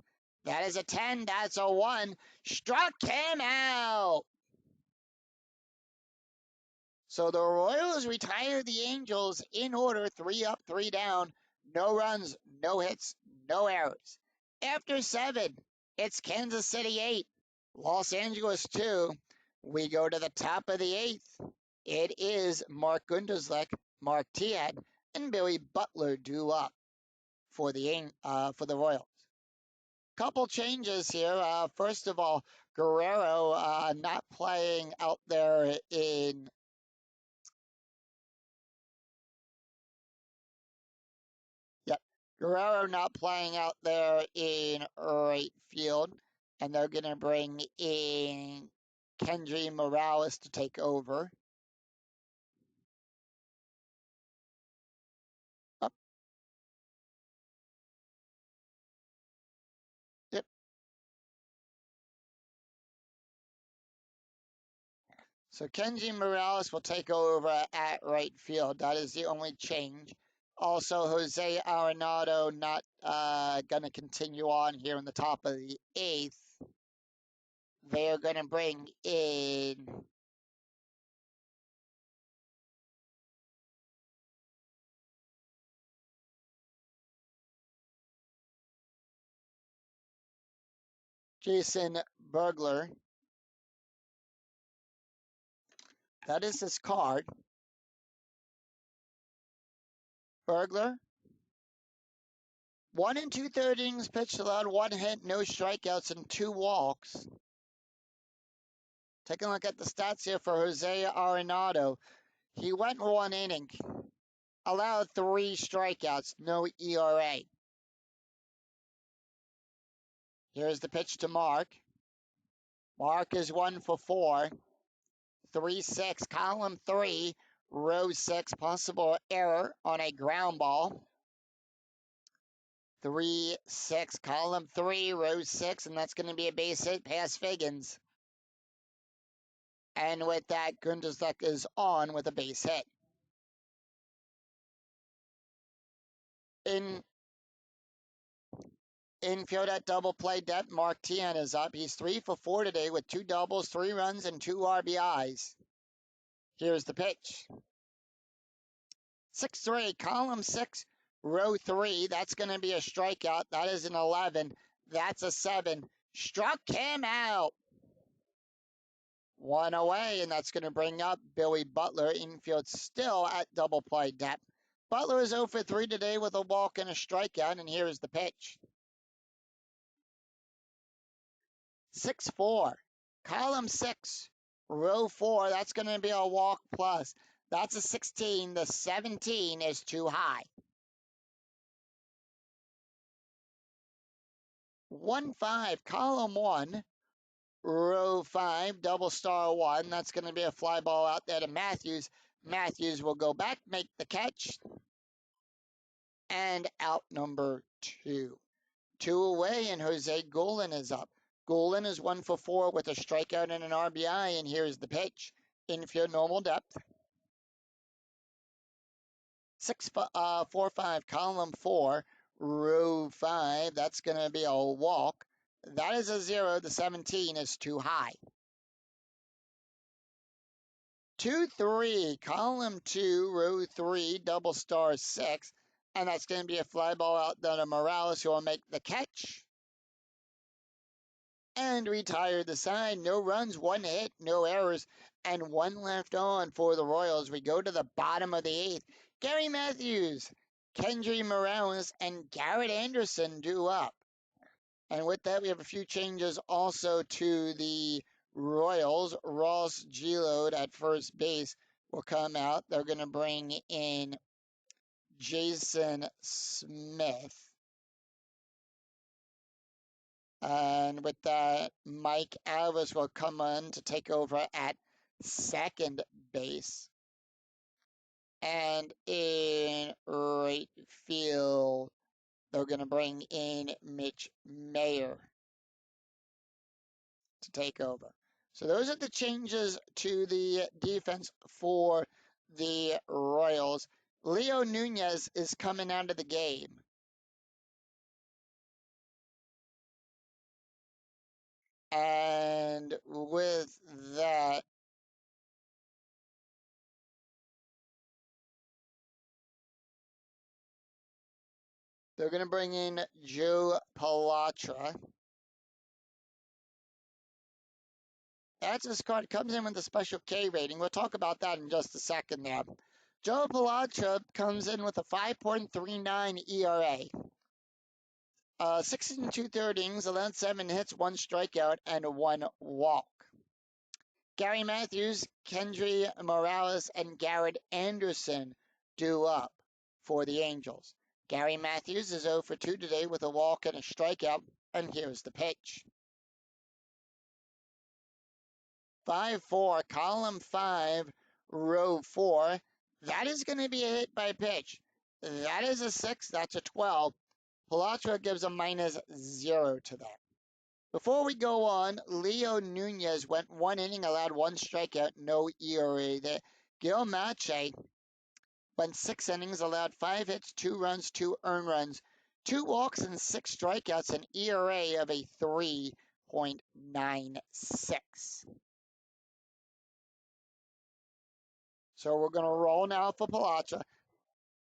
That is a 10. That's a 1. Struck him out. So the Royals retire the Angels in order, 3 up, 3 down. No runs, no hits, no errors. After 7, it's Kansas City 8, Los Angeles 2. We go to the top of the 8th. It is Mark Gunderslick, Mark Tiad, and Billy Butler due up for the Royals. Couple changes here. First of all, Guerrero not playing out there in Guerrero not playing out there in right field, and they're going to bring in Kendry Morales to take over. Up. Yep. So Kendry Morales will take over at right field. That is the only change. Also, Jose Arenado not going to continue on here in the top of the 8th. They're going to bring in Jason Bergler. That is his card. Bergler. 1 and 2/3 innings pitched, allowed 1 hit, no strikeouts, and 2 walks. Take a look at the stats here for Jose Arenado. He went 1 inning, allowed 3 strikeouts, no ERA. Here's the pitch to Mark. Mark is 1 for 4. 3-6, column 3, row 6, possible error on a ground ball. 3-6, column 3, row 6, and that's going to be a base hit past Figgins. And with that, Gunderslick is on with a base hit. Infield at double play depth, Mark Tian is up. He's 3 for 4 today with 2 doubles, 3 runs, and 2 RBIs. Here's the pitch. 6-3, column 6, row 3. That's going to be a strikeout. That is an 11. That's a 7. Struck him out. 1 away, and that's going to bring up Billy Butler. Infield still at double play depth. Butler is 0 for 3 today with a walk and a strikeout, and here is the pitch. 6-4, column 6, row 4. That's going to be a walk plus. That's a 16. The 17 is too high. 1-5, column 1, row 5, double star 1. That's going to be a fly ball out there to Matthews. Matthews will go back, make the catch, and out number 2. 2 away, and Jose Golan is up. Golan is 1 for 4 with a strikeout and an RBI, and here's the pitch. Infield normal depth. 6-4-5, column 4, row 5. That's going to be a walk. That is a 0. The 17 is too high. 2-3, column 2, row 3, double star 6. And that's going to be a fly ball out there to Morales, who will make the catch. And retire the side. No runs, 1 hit, no errors, and 1 left on for the Royals. We go to the bottom of the 8th. Gary Matthews, Kendry Morales, and Garrett Anderson due up. And with that, we have a few changes also to the Royals. Ross Gilode at first base will come out. They're going to bring in Jason Smith. And with that, Mike Alvis will come on to take over at second base. And in right field, they're going to bring in Mitch Mayer to take over. So those are the changes to the defense for the Royals. Leo Nunez is coming out of the game. And with that, they're going to bring in Joe Palatra. That's his card. Comes in with a special K rating. We'll talk about that in just a second there. Joe Palatra comes in with a 5.39 ERA. 6 2/3 innings, allowed 7 hits, 1 strikeout, and 1 walk. Gary Matthews, Kendry Morales, and Garrett Anderson due up for the Angels. Gary Matthews is 0 for 2 today with a walk and a strikeout, and here's the pitch. 5-4, column 5, row 4. That is going to be a hit by pitch. That is a 6, that's a 12. Palatra gives a -0 to that. Before we go on, Leo Nunez went 1 inning, allowed 1 strikeout, no ERA there. Gil Mache went 6 innings, allowed 5 hits, 2 runs, 2 earned runs, 2 walks, and 6 strikeouts, an ERA of a 3.96. So we're going to roll now for Palatra.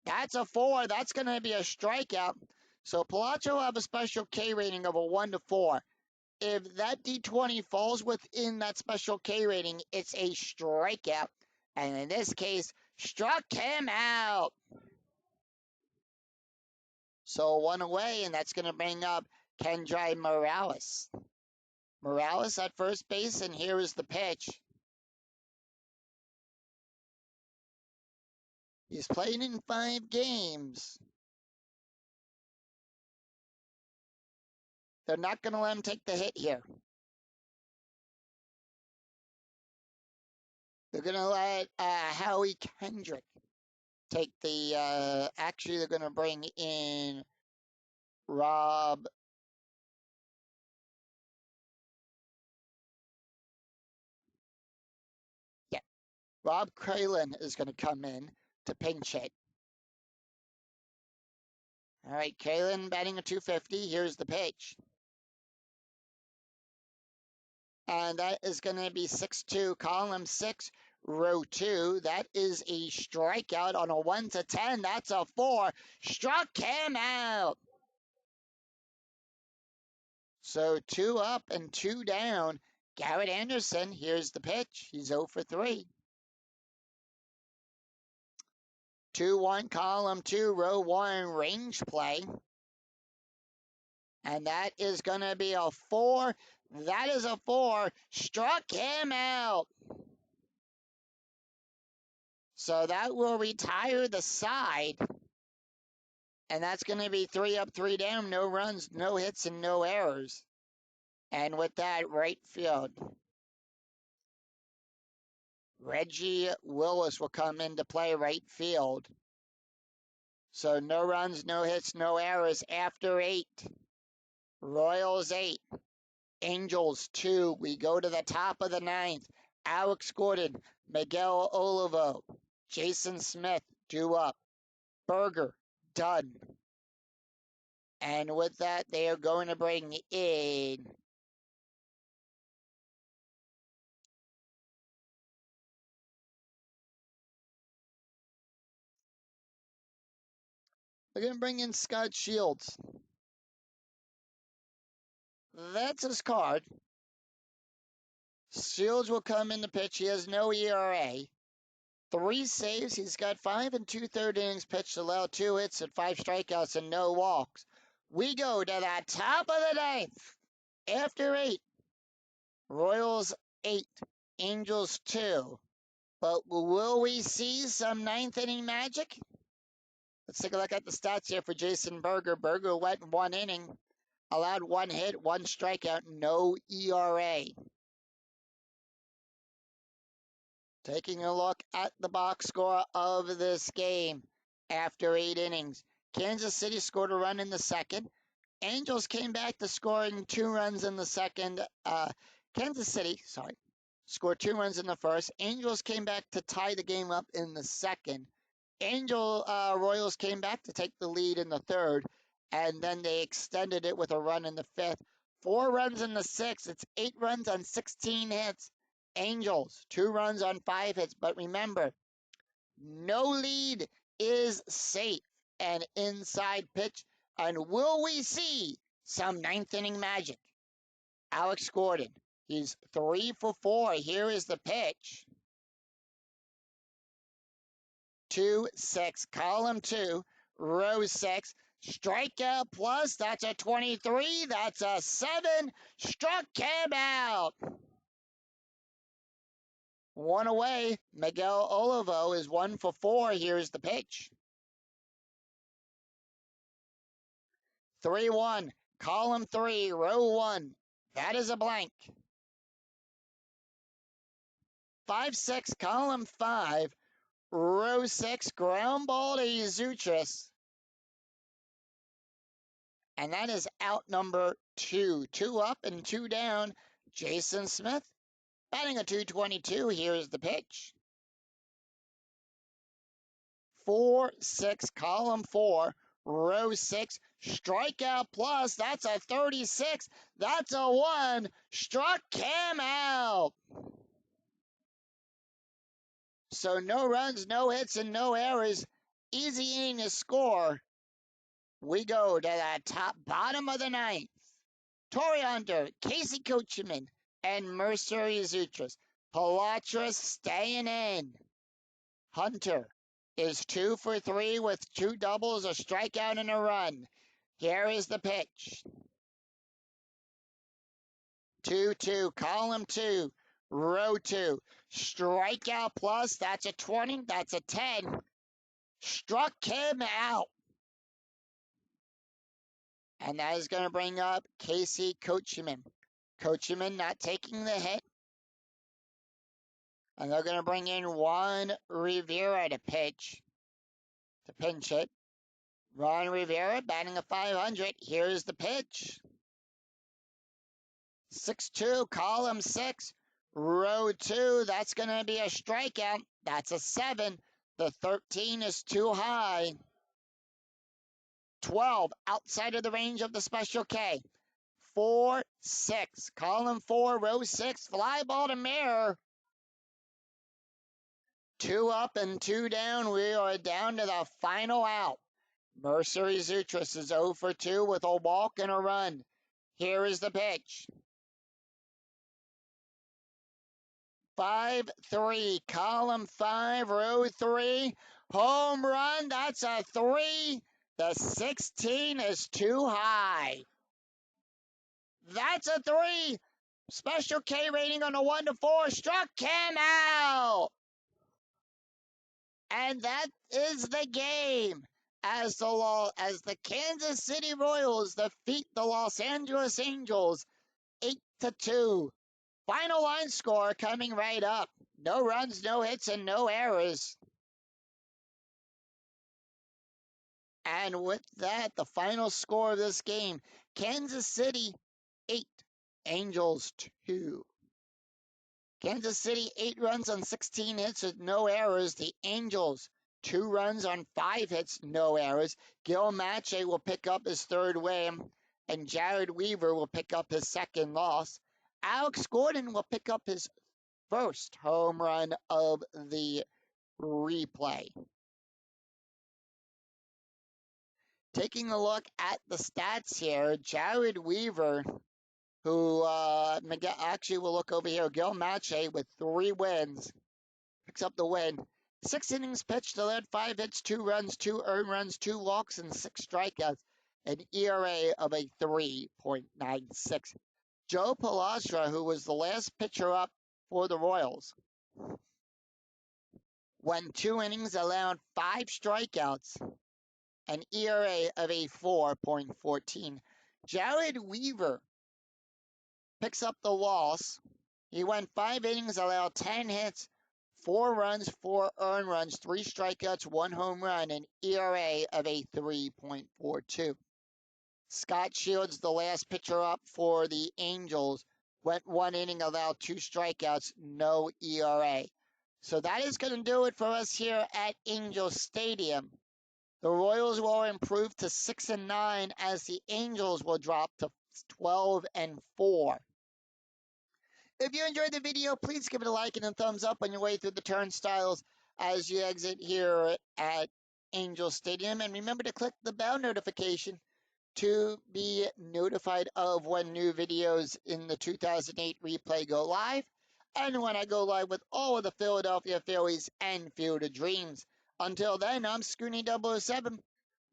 That's a 4. That's going to be a strikeout. So Palatra will have a special K rating of a 1 to 4. If that D20 falls within that special K rating, it's a strikeout. And in this case, struck him out. So 1 away, and that's going to bring up Kendry Morales. Morales at first base, and here is the pitch. He's played in 5 games. They're not going to let him take the hit here. They're going to let Howie Kendrick take the, actually they're going to bring in Rob. Yeah, Rob Cralin is going to come in to pinch hit. All right, Cralin batting a 250. Here's the pitch. And that is going to be 6-2, column 6, row 2. That is a strikeout on a 1 to 10. That's a 4. Struck him out. So 2 up and 2 down. Garrett Anderson, here's the pitch. He's 0 for 3. 2-1, column 2, row 1, range play. And that is going to be a 4. That is a 4. Struck him out. So that will retire the side. And that's going to be 3 up, 3 down. No runs, no hits, and no errors. And with that, right field. Reggie Willis will come into play right field. So no runs, no hits, no errors after 8. Royals 8. Angels 2. We go to the top of the 9th. Alex Gordon, Miguel Olivo, Jason Smith due up. Berger done. And with that, they are going to bring in Scott Shields. That's his card. Shields will come in the pitch. He has no ERA. 3 saves. He's got 5 2/3 innings pitched, allowed 2 hits and 5 strikeouts and no walks. We go to the top of the 9th. After 8. Royals 8. Angels 2. But will we see some 9th inning magic? Let's take a look at the stats here for Jason Berger. Berger went 1 inning, allowed 1 hit, 1 strikeout, no ERA. Taking a look at the box score of this game after 8 innings. Kansas City scored a run in the second. Angels came back to scoring 2 runs in the second. Kansas City, scored 2 runs in the first. Angels came back to tie the game up in the second. Royals came back to take the lead in the third, and then they extended it with a run in the fifth. 4 runs in the sixth. It's 8 runs on 16 hits. Angels, 2 runs on 5 hits. But remember, no lead is safe. And inside pitch. And will we see some 9th inning magic? Alex Gordon, he's 3 for 4. Here is the pitch. 2-6, column 2, row 6, strikeout plus, that's a 23, that's a 7, struck him out. 1 away, Miguel Olivo is 1 for 4, here's the pitch. 3-1, column 3, row 1, that is a blank. 5-6, column 5, row 6, ground ball to Yzutris. And that is out number 2. 2 up and 2 down. Jason Smith batting a 222. Here's the pitch. 4-6, column 4, row 6, strikeout plus. That's a 36. That's a 1. Struck him out. So no runs, no hits, and no errors. Easy inning to score. We go to the bottom of the 9th. Torii Hunter, Casey Coachman, and Mercer Yzutris. Palatra staying in. Hunter is 2 for 3 with 2 doubles, a strikeout, and a run. Here is the pitch. 2-2, column 2, row 2. Strikeout plus, that's a 20, that's a 10. Struck him out. And that is going to bring up Casey Coachman. Coachman not taking the hit. And they're going to bring in Juan Rivera to pinch it. Juan Rivera batting a 500. Here's the pitch. 6-2, column 6, row 2. That's going to be a strikeout. That's a 7. The 13 is too high. 12, outside of the range of the special K. 4-6, column 4, row 6, fly ball to Mirror. 2 up and 2 down. We are down to the final out. Mercer Yzutris is 0 for 2 with a walk and a run. Here is the pitch. 5-3, column 5, row 3. Home run, that's a 3. The 16 is too high. That's a 3. Special K rating on a 1 to 4. Struck him out. And that is the game as the Kansas City Royals defeat the Los Angeles Angels 8-2. Final line score coming right up. No runs, no hits, and no errors. And with that, the final score of this game, Kansas City 8, Angels 2. Kansas City 8 runs on 16 hits with no errors. The Angels 2 runs on 5 hits, no errors. Gil Mache will pick up his third win, and Jared Weaver will pick up his second loss. Alex Gordon will pick up his first home run of the replay. Taking a look at the stats here, Jared Weaver, who actually will look over here, Gil Mache with 3 wins, picks up the win. 6 innings pitched, allowed 5 hits, 2 runs, 2 earned runs, 2 walks, and 6 strikeouts. An ERA of a 3.96. Joe Palatra, who was the last pitcher up for the Royals, went 2 innings, allowed 5 strikeouts, an ERA of a 4.14. Jared Weaver picks up the loss. He went 5 innings, allowed 10 hits, 4 runs, 4 earned runs, 3 strikeouts, 1 home run, an ERA of a 3.42. Scott Shields, the last pitcher up for the Angels, went 1 inning, allowed 2 strikeouts, no ERA. So that is going to do it for us here at Angel Stadium. The Royals will improve to 6-9 as the Angels will drop to 12-4. If you enjoyed the video, please give it a like and a thumbs up on your way through the turnstiles as you exit here at Angel Stadium. And remember to click the bell notification to be notified of when new videos in the 2008 replay go live and when I go live with all of the Philadelphia Phillies and Field of Dreams. Until then, I'm Scooney 007.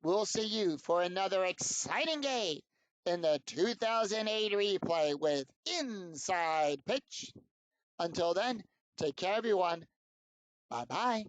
We'll see you for another exciting game in the 2008 replay with Inside Pitch. Until then, take care, everyone. Bye-bye.